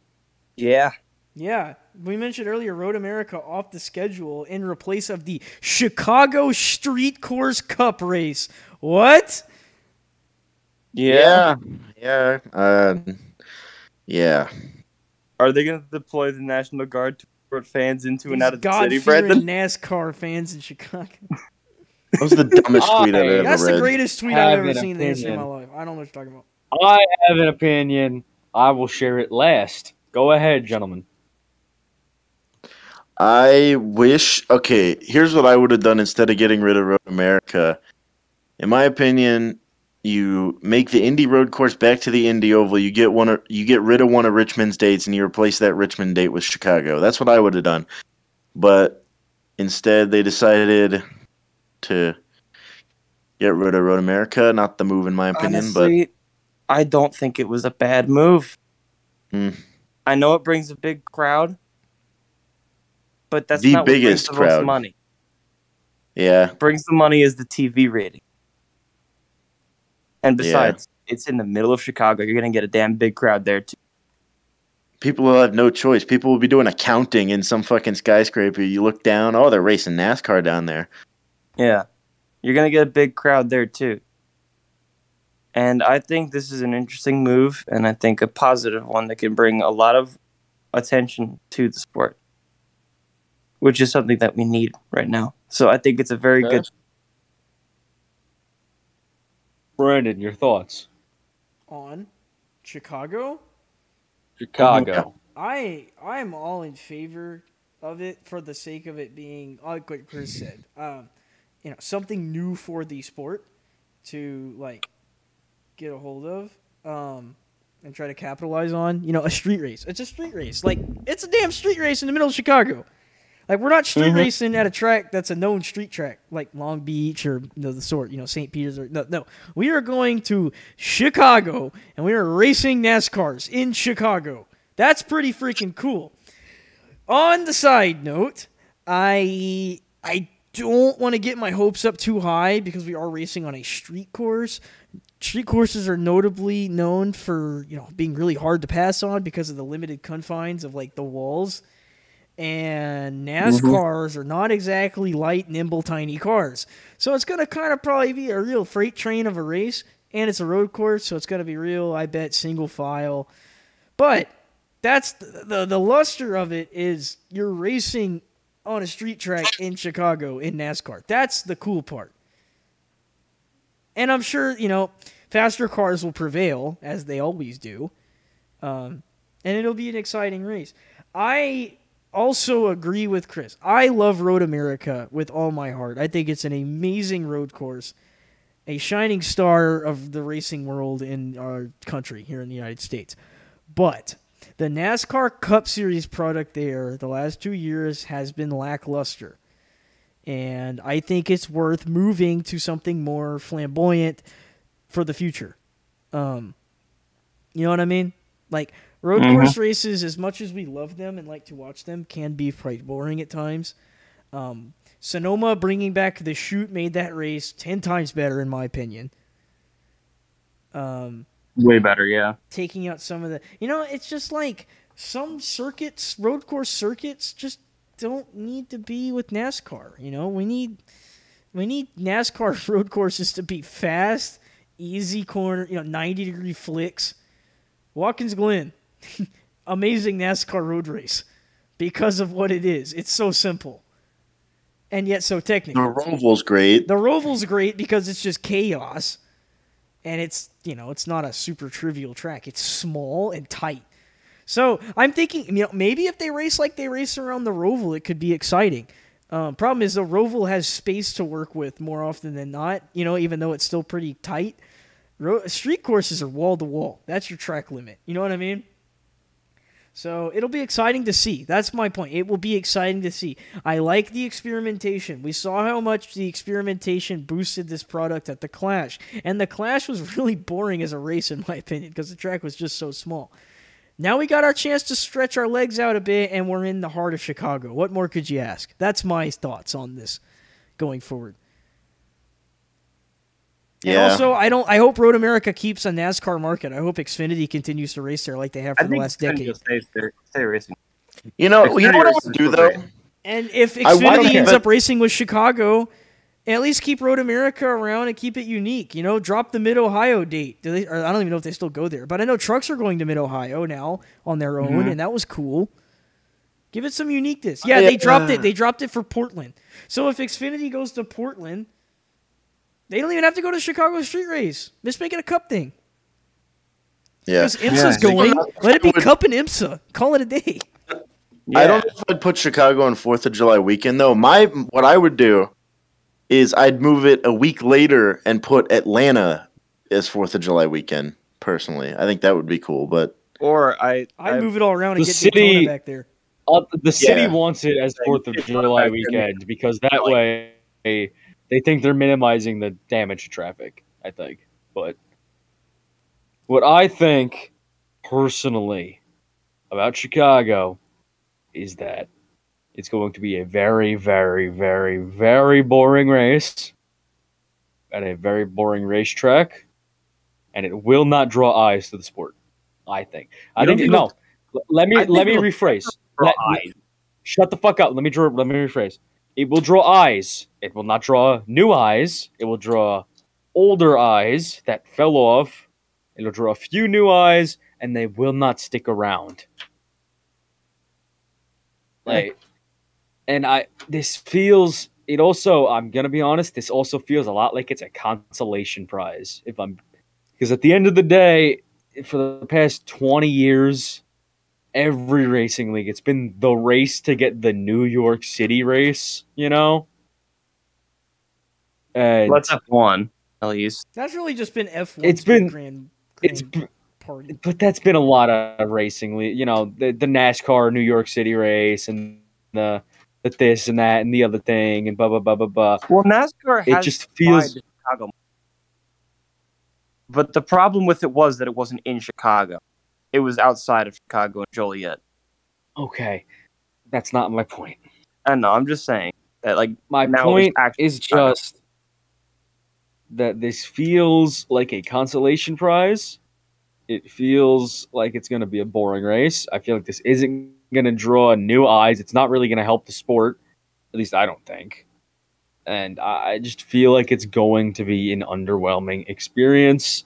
Yeah. Yeah. We mentioned earlier Road America off the schedule in replace of the Chicago Street Course Cup race. What? Yeah. Are they going to deploy the National Guard to put fans into and out of the city, God-fearing Brandon? NASCAR fans in Chicago. That was the dumbest tweet I've ever read. That's the greatest tweet I've ever seen in the history of my life. I don't know what you're talking about. I have an opinion. I will share it last. Go ahead, gentlemen. I wish... Okay, here's what I would have done instead of getting rid of Road America. In my opinion, you make the Indy Road Course back to the Indy Oval. You get rid of one of Richmond's dates, and you replace that Richmond date with Chicago. That's what I would have done. But instead, they decided to get rid of Road America. Not the move, in my opinion. Honestly, I don't think it was a bad move. I know it brings a big crowd, but that's the not biggest what brings the crowd. Most money. Yeah, what brings the money is the TV rating. And besides, it's in the middle of Chicago. You're going to get a damn big crowd there, too. People will have no choice. People will be doing accounting in some fucking skyscraper. You look down, oh, they're racing NASCAR down there. Yeah. You're going to get a big crowd there, too. And I think this is an interesting move, and I think a positive one that can bring a lot of attention to the sport, which is something that we need right now. So I think it's a very good... Brandon, your thoughts on Chicago? Chicago. I'm all in favor of it for the sake of it being, like what Chris said, something new for the sport to get a hold of, and try to capitalize on. A street race. It's a street race. It's a damn street race in the middle of Chicago. We're not street racing at a track that's a known street track, like Long Beach or the sort, St. Peter's. No. We are going to Chicago, and we are racing NASCARs in Chicago. That's pretty freaking cool. On the side note, I don't want to get my hopes up too high because we are racing on a street course. Street courses are notably known for, being really hard to pass on because of the limited confines of, the walls. And NASCARs are not exactly light, nimble, tiny cars. So it's going to kind of probably be a real freight train of a race. And it's a road course, so it's going to be real, I bet, single file. But that's the luster of it is you're racing on a street track in Chicago in NASCAR. That's the cool part. And I'm sure, faster cars will prevail, as they always do. And it'll be an exciting race. I also agree with Chris. I love Road America with all my heart. I think it's an amazing road course. a shining star of the racing world in our country here in the United States. But the NASCAR Cup Series product there the last 2 years has been lackluster. And I think it's worth moving to something more flamboyant for the future. You know what I mean? Like, road course races, as much as we love them and like to watch them, can be quite boring at times. Sonoma bringing back the chute made that race 10 times better, in my opinion. Way better, yeah. Taking out some of the... it's just like some circuits, road course circuits, just don't need to be with NASCAR. We need NASCAR road courses to be fast, easy corner, 90-degree flicks. Watkins Glen, amazing NASCAR road race because of what it is. It's so simple and yet so technical. The Roval's great. The Roval's great because it's just chaos, and it's it's not a super trivial track. It's small and tight. So I'm thinking, maybe if they race like they race around the Roval, it could be exciting. Problem is the Roval has space to work with more often than not. Even though it's still pretty tight. Street courses are wall to wall. That's your track limit. You know what I mean? So it'll be exciting to see. That's my point. It will be exciting to see. I like the experimentation. We saw how much the experimentation boosted this product at the Clash. And the Clash was really boring as a race, in my opinion, because the track was just so small. Now we got our chance to stretch our legs out a bit, and we're in the heart of Chicago. What more could you ask? That's my thoughts on this going forward. Yeah. And also, I hope Road America keeps a NASCAR market. I hope Xfinity continues to race there like they have for the last decade. Stay racing. You know what I would do, though? And if Xfinity ends up racing with Chicago, at least keep Road America around and keep it unique. Drop the Mid-Ohio date. I don't even know if they still go there. But I know trucks are going to Mid-Ohio now on their own, and that was cool. Give it some uniqueness. Yeah, they dropped it. They dropped it for Portland. So if Xfinity goes to Portland, they don't even have to go to Chicago Street Race. Just make it a Cup thing. Yeah. Because IMSA's going. Let it be Cup and IMSA. Call it a day. Yeah. I don't know if I'd put Chicago on 4th of July weekend, though. What I would do is I'd move it a week later and put Atlanta as 4th of July weekend, personally. I think that would be cool, but... Or I'd move it all around and get Daytona back there. The city wants it as 4th of July weekend because that way they think they're minimizing the damage to traffic, I think. But what I think, personally, about Chicago is that it's going to be a very, very, very, very boring race at a very boring racetrack, and it will not draw eyes to the sport, I think. Let me rephrase. Shut the fuck up. Let me rephrase. It will draw eyes. It will not draw new eyes. It will draw older eyes that fell off. It'll draw a few new eyes, and they will not stick around. This feels. It also. I'm gonna be honest. This also feels a lot like it's a consolation prize. Because at the end of the day, for the past 20 years. Every racing league, it's been the race to get the New York City race, And let's have one, at least. That's really just been F1. It's been grand party. But that's been a lot of racing league. The NASCAR New York City race and the this and that and the other thing and blah blah blah blah blah. Well, NASCAR has just feels Chicago, but the problem with it was that it wasn't in Chicago. It was outside of Chicago and Joliet. Okay. That's not my point. I know, I'm just saying that my point is just that this feels like a consolation prize. It feels like it's going to be a boring race. I feel like this isn't going to draw new eyes. It's not really going to help the sport. At least I don't think. And I just feel like it's going to be an underwhelming experience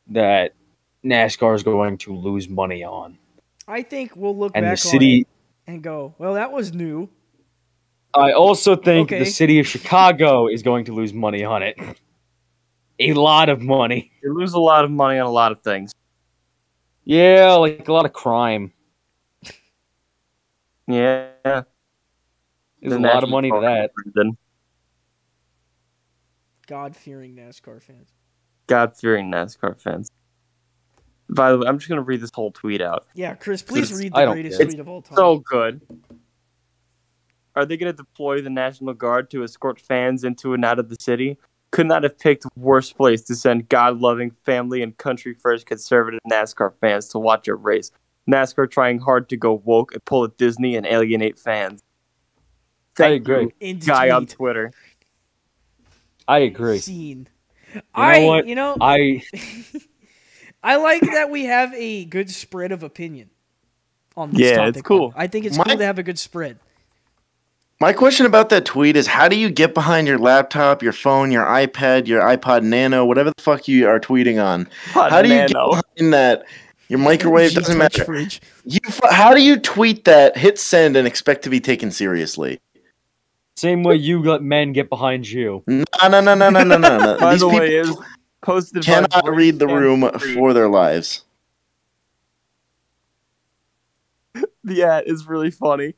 that NASCAR is going to lose money on. I think we'll look back on it and go, well, that was new. I also think the city of Chicago is going to lose money on it. A lot of money. You lose a lot of money on a lot of things. Yeah, like a lot of crime. Yeah. There's a lot of money to that. God-fearing NASCAR fans. God-fearing NASCAR fans. By the way, I'm just going to read this whole tweet out. Yeah, Chris, please read the greatest tweet of all time. So good. Are they going to deploy the National Guard to escort fans into and out of the city? Could not have picked worse place to send God-loving, family, and country-first conservative NASCAR fans to watch a race. NASCAR trying hard to go woke and pull a Disney and alienate fans. I agree. Guy on Twitter. I agree. Scene. I like that we have a good spread of opinion on this topic. It's cool. I think it's cool to have a good spread. My question about that tweet is, how do you get behind your laptop, your phone, your iPad, your iPod Nano, whatever the fuck you are tweeting on? How do you get behind that? Your microwave doesn't matter. How do you tweet that, hit send, and expect to be taken seriously? Same way you let men get behind you. No. By the way, is posted cannot read the room for their lives. Yeah, it's really funny.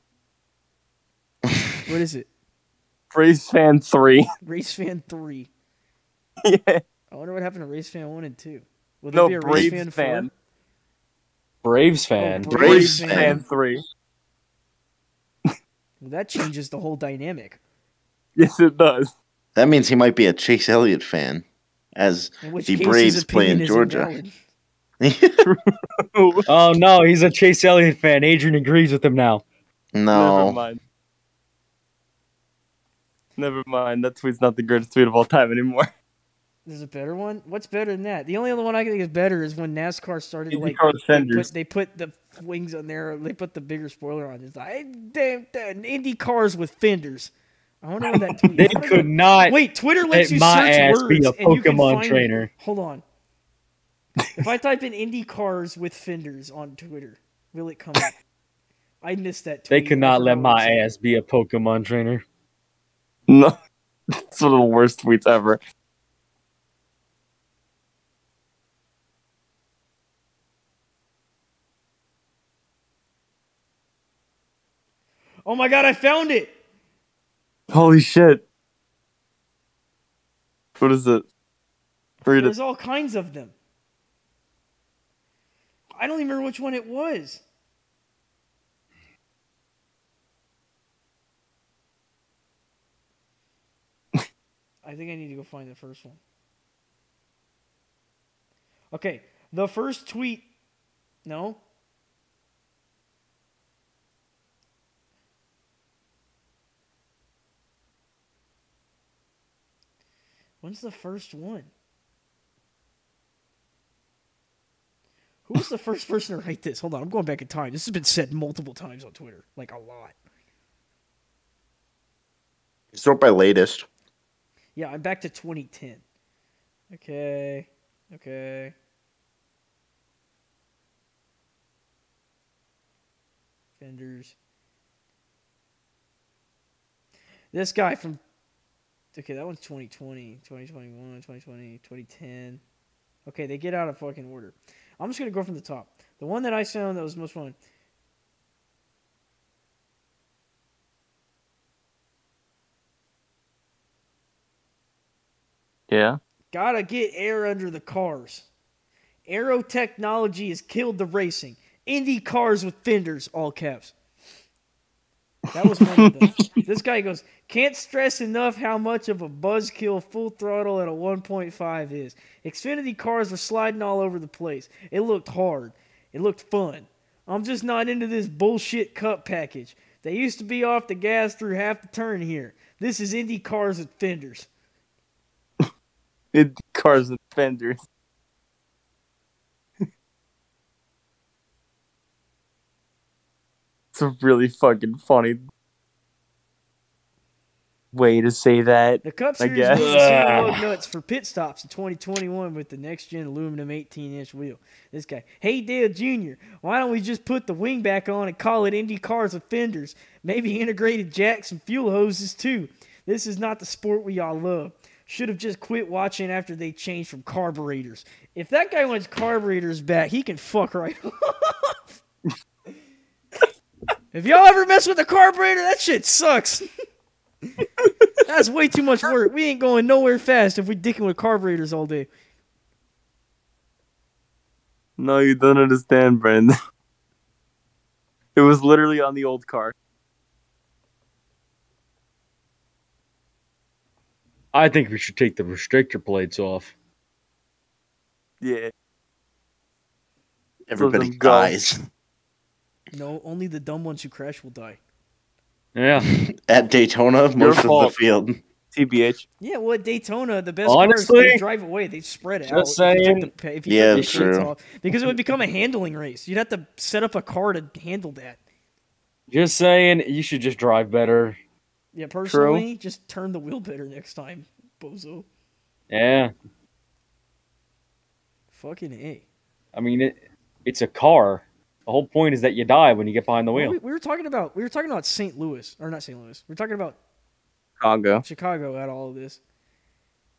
What is it? Race Fan 3. Race Fan 3. Yeah. I wonder what happened to Race Fan 1 and 2. Will there be a Race Fan 4? Braves fan. Braves Fan 3. Well, that changes the whole dynamic. Yes, it does. That means he might be a Chase Elliott fan, as the Braves play in Georgia. Oh, no, he's a Chase Elliott fan. Adrian agrees with him now. No. Never mind. That tweet's not the greatest tweet of all time anymore. There's a better one? What's better than that? The only other one I can think is better is when NASCAR started, like, they put the wings on there, they put the bigger spoiler on. It's like, damn, Indy cars with fenders. I wonder what that tweet. They could not. Wait, Twitter lets you search words be a Pokemon trainer. Hold on. If I type in Indy cars with fenders on Twitter, will it come up? I missed that tweet. They could not let my ass be a Pokemon trainer. No. It's one of the worst tweets ever. Oh my god, I found it! Holy shit. What is it? There's all kinds of them. I don't even remember which one it was. I think I need to go find the first one. Okay, the first tweet. No. When's the first one? Who was the first person to write this? Hold on, I'm going back in time. This has been said multiple times on Twitter. Like, a lot. Sort by latest. Yeah, I'm back to 2010. Okay. Fenders. This guy from... Okay, that one's 2020, 2021, 2020, 2010. Okay, they get out of fucking order. I'm just going to go from the top. The one that I found that was the most fun. Yeah. Gotta get air under the cars. Aero technology has killed the racing. Indy cars with fenders, all caps. That was one of them. This guy goes, can't stress enough how much of a buzzkill full throttle at a 1.5 is. Xfinity cars were sliding all over the place. It looked hard. It looked fun. I'm just not into this bullshit cup package. They used to be off the gas through half the turn here. This is Indy cars with fenders. Indy cars with fenders. It's a really fucking funny way to say that. The Cup Series was the lug nuts for pit stops in 2021 with the next-gen aluminum 18-inch wheel. This guy, hey Dale Jr., why don't we just put the wing back on and call it Indy cars with fenders? Maybe integrated jacks and fuel hoses too. This is not the sport we all love. Should have just quit watching after they changed from carburetors. If that guy wants carburetors back, he can fuck right off. If y'all ever mess with a carburetor, that shit sucks. That's way too much work. We ain't going nowhere fast if we dicking with carburetors all day. No, you don't understand, Brandon. It was literally on the old car. I think we should take the restrictor plates off. Yeah. Everybody them go. dies. No, only the dumb ones who crash will die. Yeah. At Daytona, most of the fault. field. TBH. Yeah, well, at Daytona, the best Honestly, cars, they drive away. They spread it out. just saying. If you Yeah, took the plates true. off, because it would become a handling race. You'd have to set up a car to handle that. Just saying, you should just drive better. Yeah, personally, just turn the wheel better next time, bozo. Yeah. Fucking A. I mean, it's a car. The whole point is that you die when you get behind the wheel. We were talking about St. Louis, or not St. Louis. We were talking about Chicago. at all of this.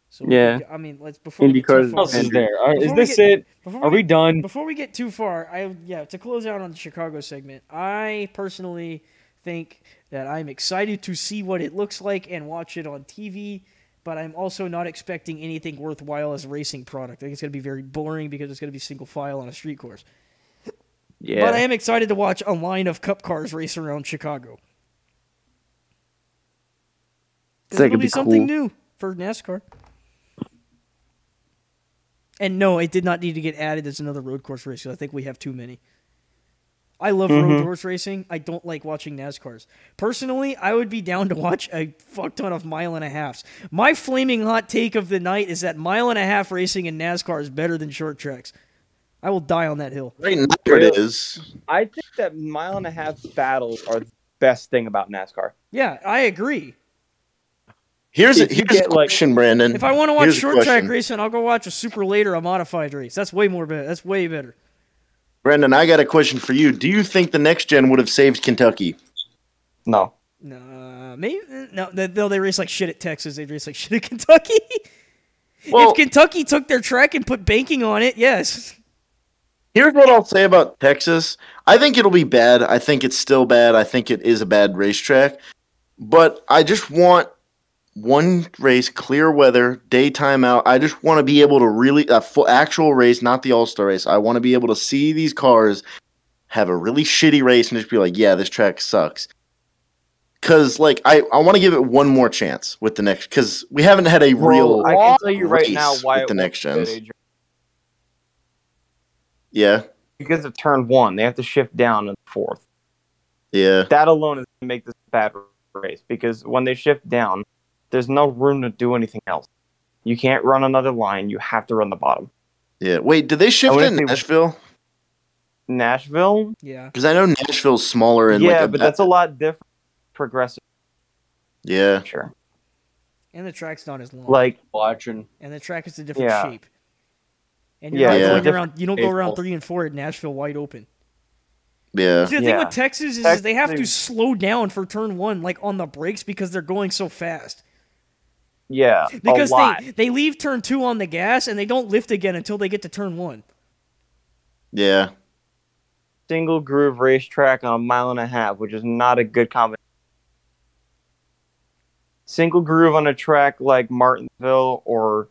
So Yeah. I mean, let's before we get IndyCar too is far. What else is there? Is Before we this get- it? Are we done? Before we get too far, to close out on the Chicago segment, I personally think that I'm excited to see what it looks like and watch it on TV, but I'm also not expecting anything worthwhile as a racing product. I think it's going to be very boring because it's going to be single file on a street course. Yeah. But I am excited to watch a line of cup cars race around Chicago. That It'll could be be something cool. new for NASCAR. And no, it did not need to get added as another road course race because I think we have too many. I love road course racing. I don't like watching NASCARs. Personally, I would be down to watch a fuck ton of mile and a halves. My flaming hot take of the night is that mile and a half racing in NASCAR is better than short tracks. I will die on that hill. Right now it is. I think that mile and a half battles are the best thing about NASCAR. Yeah, I agree. Here's If you a get, like- question, Brandon. If I want to watch Here's a short track question. racing, I'll go watch a super late or a modified race. That's way more better. That's way better. Brandon, I got a question for you. Do you think the next gen would have saved Kentucky? No. No, maybe no. They race like shit at Texas. They race like shit at Kentucky. Well- if Kentucky took their track and put banking on it, yes. Here's what I'll say about Texas. I think it'll be bad. I think it's still bad. I think it is a bad racetrack. But I just want one race, clear weather, daytime out. I just want to be able to really, a full actual race, not the all-star race. I want to be able to see these cars have a really shitty race and just be like, yeah, this track sucks. Because, like, I want to give it one more chance with the next, because we haven't had a real I can tell you right race now why with the it next won't be good, gens. Adrian. Yeah, Because of turn one, they have to shift down in the fourth. yeah. That alone is going to make this a bad race because when they shift down, there's no room to do anything else. You can't run another line. You have to run the bottom. Yeah. Wait, did they shift wouldn't in say- Nashville? Nashville? Yeah. Because I know Nashville's smaller and Yeah, like but that's a lot different. Progressive, yeah. sure. And the track's not as long. Like, Watching. and the track is a different Yeah. shape. And you're Yeah, not it's a going different around. You don't go around shape. 3 and 4 at Nashville wide open. Yeah. See, the thing Yeah. with Texas is they have to Texas- slow down for turn 1, like on the brakes, because they're going so fast. yeah, Because a lot. they leave turn 2 on the gas and they don't lift again until they get to turn 1. Yeah. Single groove racetrack on a mile and a half, which is not a good combination. Single groove on a track like Martinsville or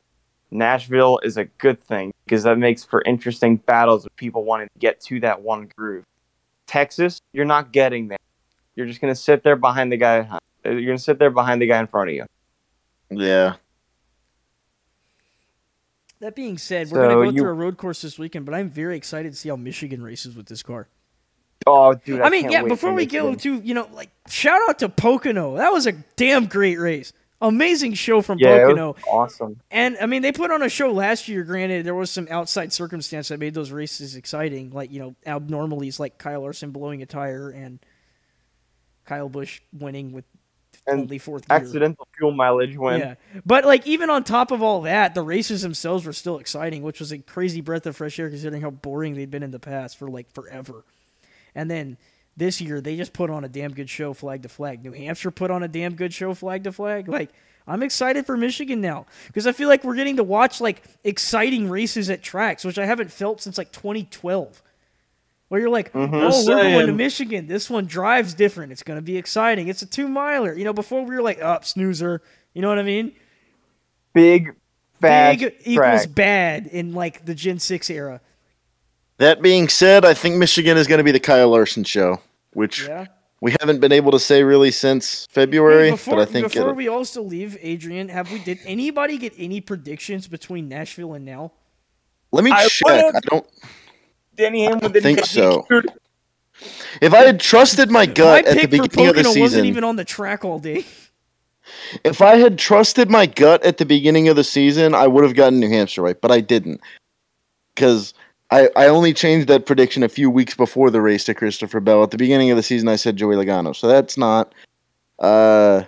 Nashville is a good thing because that makes for interesting battles of people wanting to get to that one groove. Texas, you're not getting there. You're just gonna sit there behind the guy. You're gonna sit there behind the guy in front of you. Yeah. That being said, So we're going to go you- through a road course this weekend, but I'm very excited to see how Michigan races with this car. Oh, dude! I mean, can't yeah, wait before for we go Michigan. to, like, shout out to Pocono. That was a damn great race. Amazing show from Yeah, it Pocono. was awesome. And, I mean, they put on a show last year. Granted, there was some outside circumstance that made those races exciting, like, abnormalities like Kyle Larson blowing a tire and Kyle Busch winning with And only fourth gear. Accidental fuel mileage win. Yeah. But, like, even on top of all that, the races themselves were still exciting, which was a crazy breath of fresh air considering how boring they'd been in the past for, like, forever. And then this year, they just put on a damn good show flag to flag. New Hampshire put on a damn good show flag to flag. Like, I'm excited for Michigan now because I feel like we're getting to watch, like, exciting races at tracks, which I haven't felt since, like, 2012. Where you're like, oh, we're going to Michigan. This one drives different. It's going to be exciting. It's a 2-miler. You know, before we were like, snoozer. You know what I mean? Big, fast Big equals bad in like the Gen 6 era. That being said, I think Michigan is going to be the Kyle Larson show, which we haven't been able to say really since February. But I think before we also leave, Adrian, did anybody get any predictions between Nashville and now? Let me check. I don't. Danny Hamlin didn't think so. If I had trusted my gut at the beginning of the season, wasn't even on the track all day. If I had trusted my gut at the beginning of the season, I would have gotten New Hampshire right, but I didn't. Because I only changed that prediction a few weeks before the race to Christopher Bell. At the beginning of the season, I said Joey Logano. So that's not... let's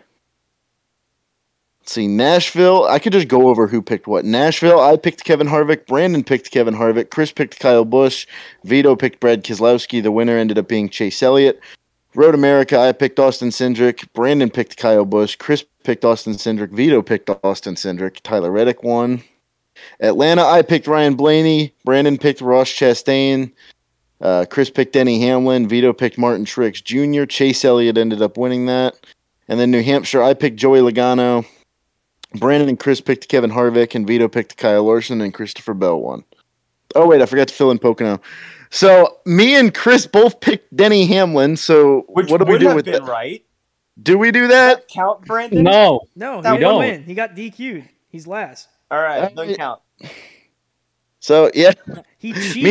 see, Nashville. I could just go over who picked what. Nashville, I picked Kevin Harvick. Brandon picked Kevin Harvick. Chris picked Kyle Busch. Vito picked Brad Keselowski. The winner ended up being Chase Elliott. Road America, I picked Austin Cindric. Brandon picked Kyle Busch. Chris picked Austin Cindric. Vito picked Austin Cindric. Tyler Reddick won. Atlanta, I picked Ryan Blaney. Brandon picked Ross Chastain. Chris picked Denny Hamlin. Vito picked Martin Truex Jr. Chase Elliott ended up winning that. And then New Hampshire, I picked Joey Logano. Brandon and Chris picked Kevin Harvick, and Vito picked Kyle Larson, and Christopher Bell won. Oh, wait, I forgot to fill in Pocono. So, me and Chris both picked Denny Hamlin, so what do we do with that? Right? Do we do that? Count, Brandon? No, he didn't win. He got DQ'd. He's last. All right, doesn't count. So, yeah. He cheated.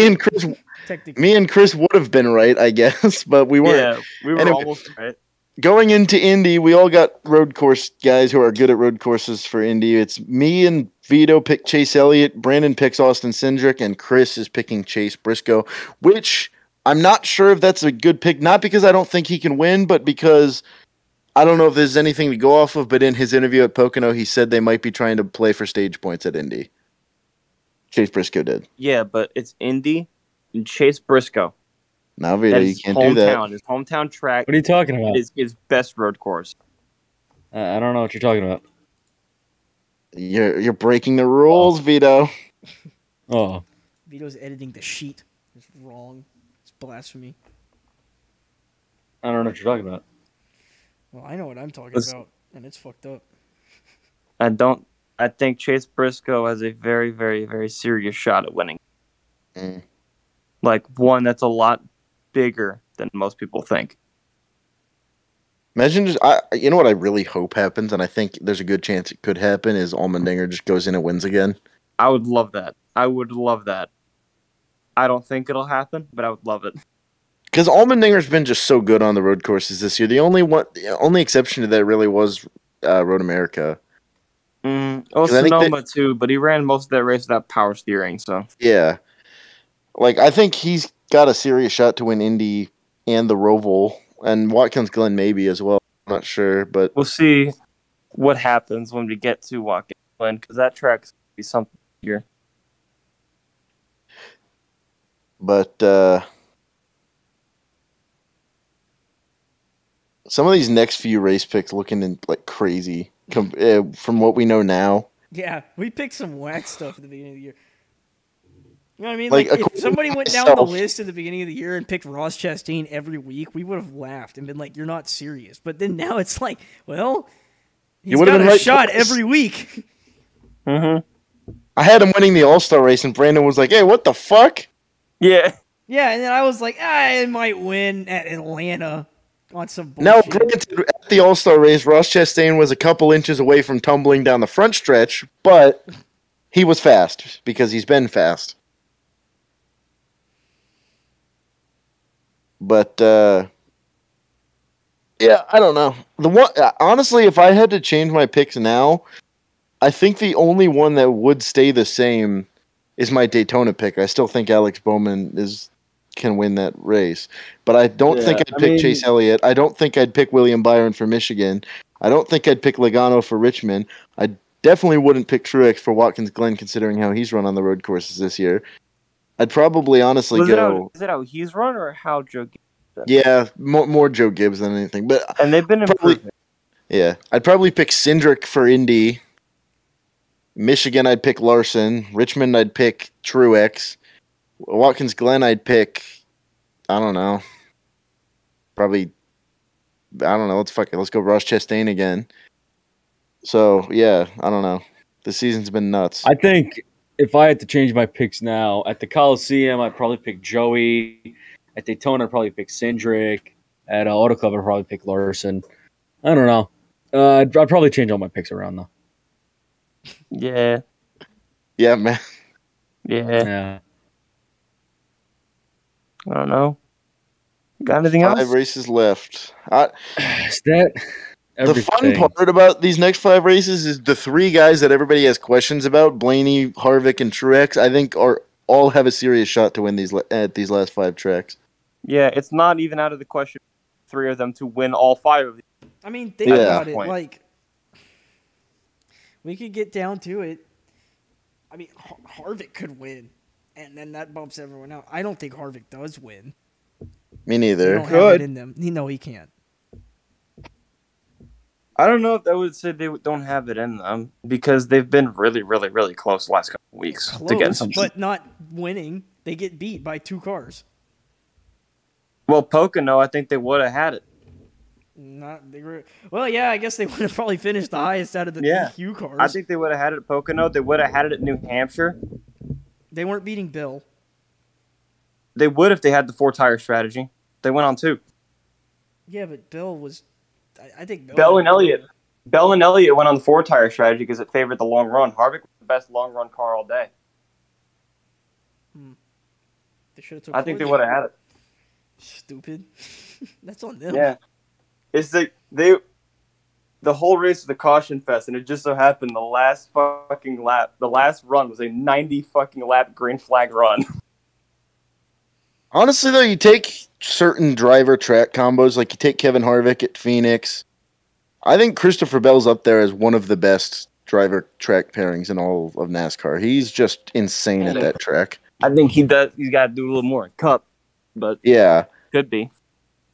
Me and Chris would have been right, I guess, but we weren't. Yeah, we were almost right. Going into Indy, we all got road course guys who are good at road courses for Indy. It's me and Vito pick Chase Elliott, Brandon picks Austin Cindric, and Chris is picking Chase Briscoe, which I'm not sure if that's a good pick. Not because I don't think he can win, but because I don't know if there's anything to go off of. But in his interview at Pocono, he said they might be trying to play for stage points at Indy. Chase Briscoe did. Yeah, but it's Indy and Chase Briscoe. Now, Vito, you can't do that. His hometown track. What are you talking about? Is his best road course. I don't know what you're talking about. You're breaking the rules, Vito. Oh. Vito's editing the sheet. It's wrong. It's blasphemy. I don't know what you're talking about. Well, I know what I'm talking about, and it's fucked up. I think Chase Briscoe has a very, very, very serious shot at winning. Like one that's a lot bigger than most people think. Imagine you know what I really hope happens, and I think there's a good chance it could happen, is Allmendinger just goes in and wins again. I would love that. I don't think it'll happen, but I would love it. Because Allmendinger's been just so good on the road courses this year. The only exception to that really was Road America. Sonoma too, but he ran most of that race without power steering, so. Yeah. Like, I think he's got a serious shot to win Indy and the Roval, and Watkins Glen maybe as well. I'm not sure, but we'll see what happens when we get to Watkins Glen, because that track's going to be something here. But some of these next few race picks looking like crazy from what we know now. Yeah, we picked some whack stuff at the beginning of the year. You know what I mean? Like if somebody went down the list at the beginning of the year and picked Ross Chastain every week, we would have laughed and been like, "You're not serious." But then now it's like, well, he's got a shot every week. Mm-hmm. I had him winning the All-Star race, and Brandon was like, "Hey, what the fuck?" Yeah. Yeah, and then I was like, I might win at Atlanta on some bullshit. Now, granted, at the All-Star race, Ross Chastain was a couple inches away from tumbling down the front stretch, but he was fast because he's been fast. But yeah, I don't know. Honestly, if I had to change my picks now, I think the only one that would stay the same is my Daytona pick. I still think Alex Bowman can win that race, but I don't think I'd pick Chase Elliott. I don't think I'd pick William Byron for Michigan. I don't think I'd pick Logano for Richmond. I definitely wouldn't pick Truex for Watkins Glen, considering how he's run on the road courses this year. I'd probably honestly go. Is it how he's run or how Joe Gibbs done? Yeah, more Joe Gibbs than anything. And they've been improving. Yeah, I'd probably pick Cindric for Indy. Michigan, I'd pick Larson. Richmond, I'd pick Truex. Watkins Glen, I'd pick I don't know. Probably, I don't know. Let's go Ross Chastain again. So, yeah, I don't know. The season's been nuts. I think if I had to change my picks now, at the Coliseum, I'd probably pick Joey. At Daytona, I'd probably pick Cindric. At Auto Club, I'd probably pick Larson. I don't know. I'd probably change all my picks around, though. Yeah. Yeah, man. Yeah. I don't know. Got anything else? 5 races left. Is that everything? The fun part about these next 5 races is the 3 guys that everybody has questions about, Blaney, Harvick, and Truex, I think all have a serious shot to win at these last 5 tracks. Yeah, it's not even out of the question 3 of them to win all 5 of these. I mean, think about it. Like, we could get down to it. I mean, Harvick could win, and then that bumps everyone out. I don't think Harvick does win. Me neither. They don't have it in them. No, he can't. I don't know if I would say they don't have it in them because they've been really, really, really close the last couple of weeks to get something. But not winning. They get beat by 2 cars. Well, Pocono, I think they would have had it. Well, yeah, I guess they would have probably finished the highest out of the DQ cars. I think they would have had it at Pocono. They would have had it at New Hampshire. They weren't beating Bill. They would if they had the 4-tire strategy. They went on 2. Yeah, but Bill was... I think Bell and Elliott went on the 4-tire strategy because it favored the long run. Harvick was the best long run car all day. They should have took I think they would have had it. Stupid. That's on them. Yeah. It's the whole race was the caution fest, and it just so happened the last fucking lap, the last run was a 90 fucking lap green flag run. Honestly, though, you take certain driver track combos, like you take Kevin Harvick at Phoenix. I think Christopher Bell's up there as one of the best driver track pairings in all of NASCAR. He's just insane at that track. I think he does. He's got to do a little more Cup, but yeah, could be.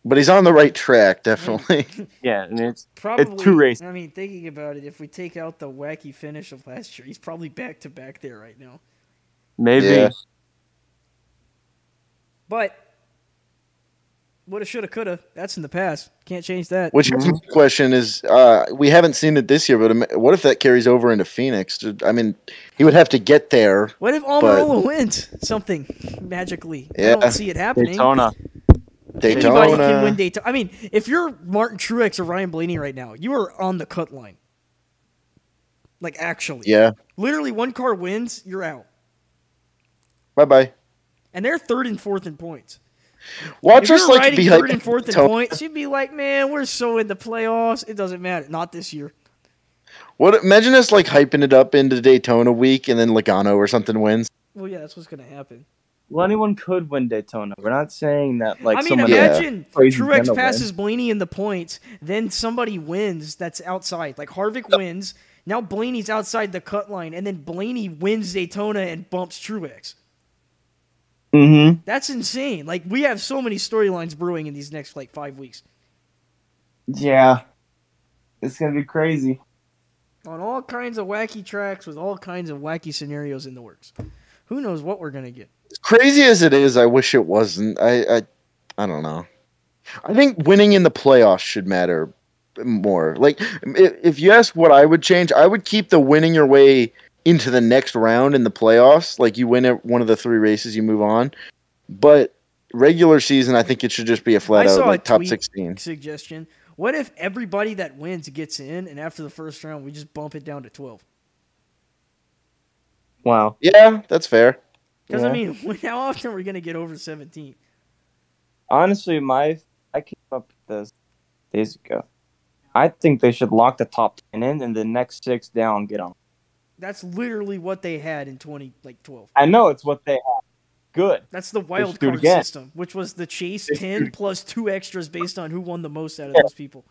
But he's on the right track, definitely. Yeah, and it's 2 races. I mean, thinking about it, if we take out the wacky finish of last year, he's probably back to back there right now. Maybe. Yeah. But woulda, shoulda, coulda. That's in the past. Can't change that. Which question is, we haven't seen it this year, but what if that carries over into Phoenix? I mean, he would have to get there. What if Almirola wins something magically? Yeah. I don't see it happening. Daytona. Anybody can win Daytona. I mean, if you're Martin Truex or Ryan Blaney right now, you are on the cut line. Like, actually. Yeah. Literally, one car wins, you're out. Bye-bye. And they're 3rd and 4th in points. Watch us like be 3rd and 4th in points. You'd be like, man, we're so in the playoffs. It doesn't matter. Not this year. Imagine us like hyping it up into Daytona week and then Logano or something wins. Well, yeah, that's what's gonna happen. Well, anyone could win Daytona. We're not saying that like. I mean, imagine Truex passes Blaney in the points, then somebody wins that's outside. Like Harvick wins. Now Blaney's outside the cut line, and then Blaney wins Daytona and bumps Truex. Mm-hmm. That's insane. Like, we have so many storylines brewing in these next, 5 weeks. Yeah. It's going to be crazy. On all kinds of wacky tracks with all kinds of wacky scenarios in the works. Who knows what we're going to get? As crazy as it is, I wish it wasn't. I don't know. I think winning in the playoffs should matter more. Like, if you ask what I would change, I would keep the winning your way into the next round in the playoffs. Like, you win one of the 3 races, you move on. But regular season, I think it should just be a flat out top 16 suggestion. What if everybody that wins gets in, and after the first round, we just bump it down to 12? Wow. Yeah, that's fair. Because, I mean, how often are we going to get over 17? Honestly, I came up with this days ago. I think they should lock the top 10 in, and the next 6 down get on. That's literally what they had in 2012. I know it's what they had. Good. That's the wild card system, which was the chase 10 plus 2 extras based on who won the most out of those people.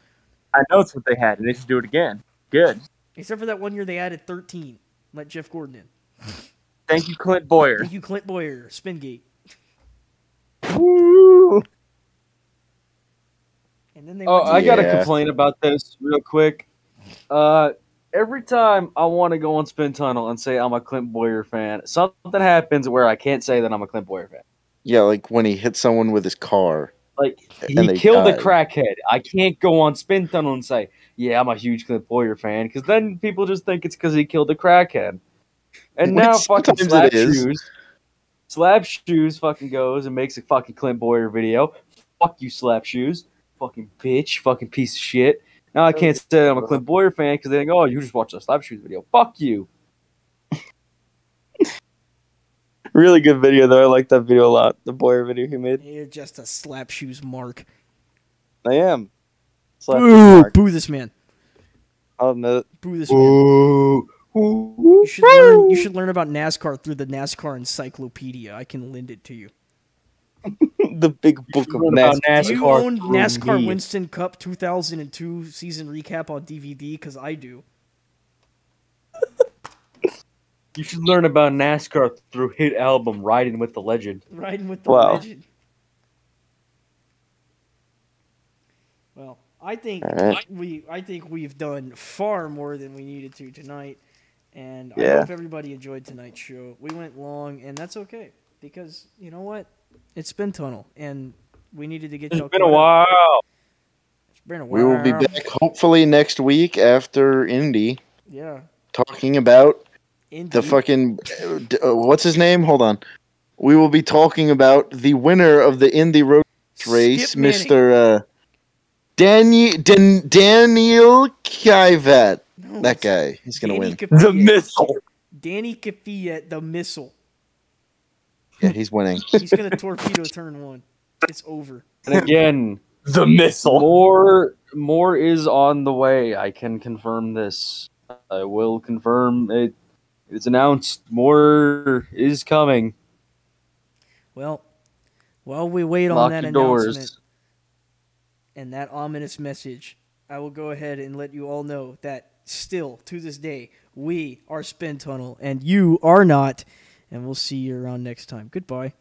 I know it's what they had, and they should do it again. Good. Except for that one year they added 13. Let Jeff Gordon in. Thank you, Clint Boyer. Thank you, Clint Boyer. Spingate. Woo! And then they I got to complain about this real quick. Every time I want to go on Spin Tunnel and say I'm a Clint Boyer fan, something happens where I can't say that I'm a Clint Boyer fan. Yeah, like when he hit someone with his car. Like, And he they killed a died. crackhead. I can't go on Spin Tunnel and say, yeah, I'm a huge Clint Boyer fan, because then people just think it's because he killed a crackhead. And Which now fucking sometimes it is. Slap Shoes fucking goes and makes a fucking Clint Boyer video. Fuck you, Slap Shoes. Fucking bitch. Fucking piece of shit. Now I can't say I'm a Clint Boyer fan because they think, oh, you just watched a Slap Shoes video. Fuck you. Really good video, though. I like that video a lot. The Boyer video he made. You're just a Slap Shoes mark. I am. Boo this man. I'll admit it. Boo this man. You should learn about NASCAR through the NASCAR Encyclopedia. I can lend it to you. The big book of NASCAR. Do you own NASCAR Winston Cup 2002 season recap on DVD? Because I do. You should learn about NASCAR through hit album Riding with the Legend. Riding with the Legend. Well, I think we've done far more than we needed to tonight, and I hope everybody enjoyed tonight's show. We went long, and that's okay because you know what? It's Spin Tunnel, and we needed to get. It's been a while. It's been a while. We will be back hopefully next week after Indy. Yeah. Talking about Indy. the fucking what's his name? Hold on. We will be talking about the winner of the Indy road race, Mr. Daniel Kvyat. No, that guy. He's going to win. Kvyat. The Missile. Danny Kvyat, the Missile. Yeah, he's winning. He's going to torpedo turn 1. It's over. And again, the Missile. More is on the way. I can confirm this. I will confirm it. It's announced. More is coming. Well, while we wait on that announcement and that ominous message, I will go ahead and let you all know that still, to this day, we are Spin Tunnel, and you are not. And we'll see you around next time. Goodbye.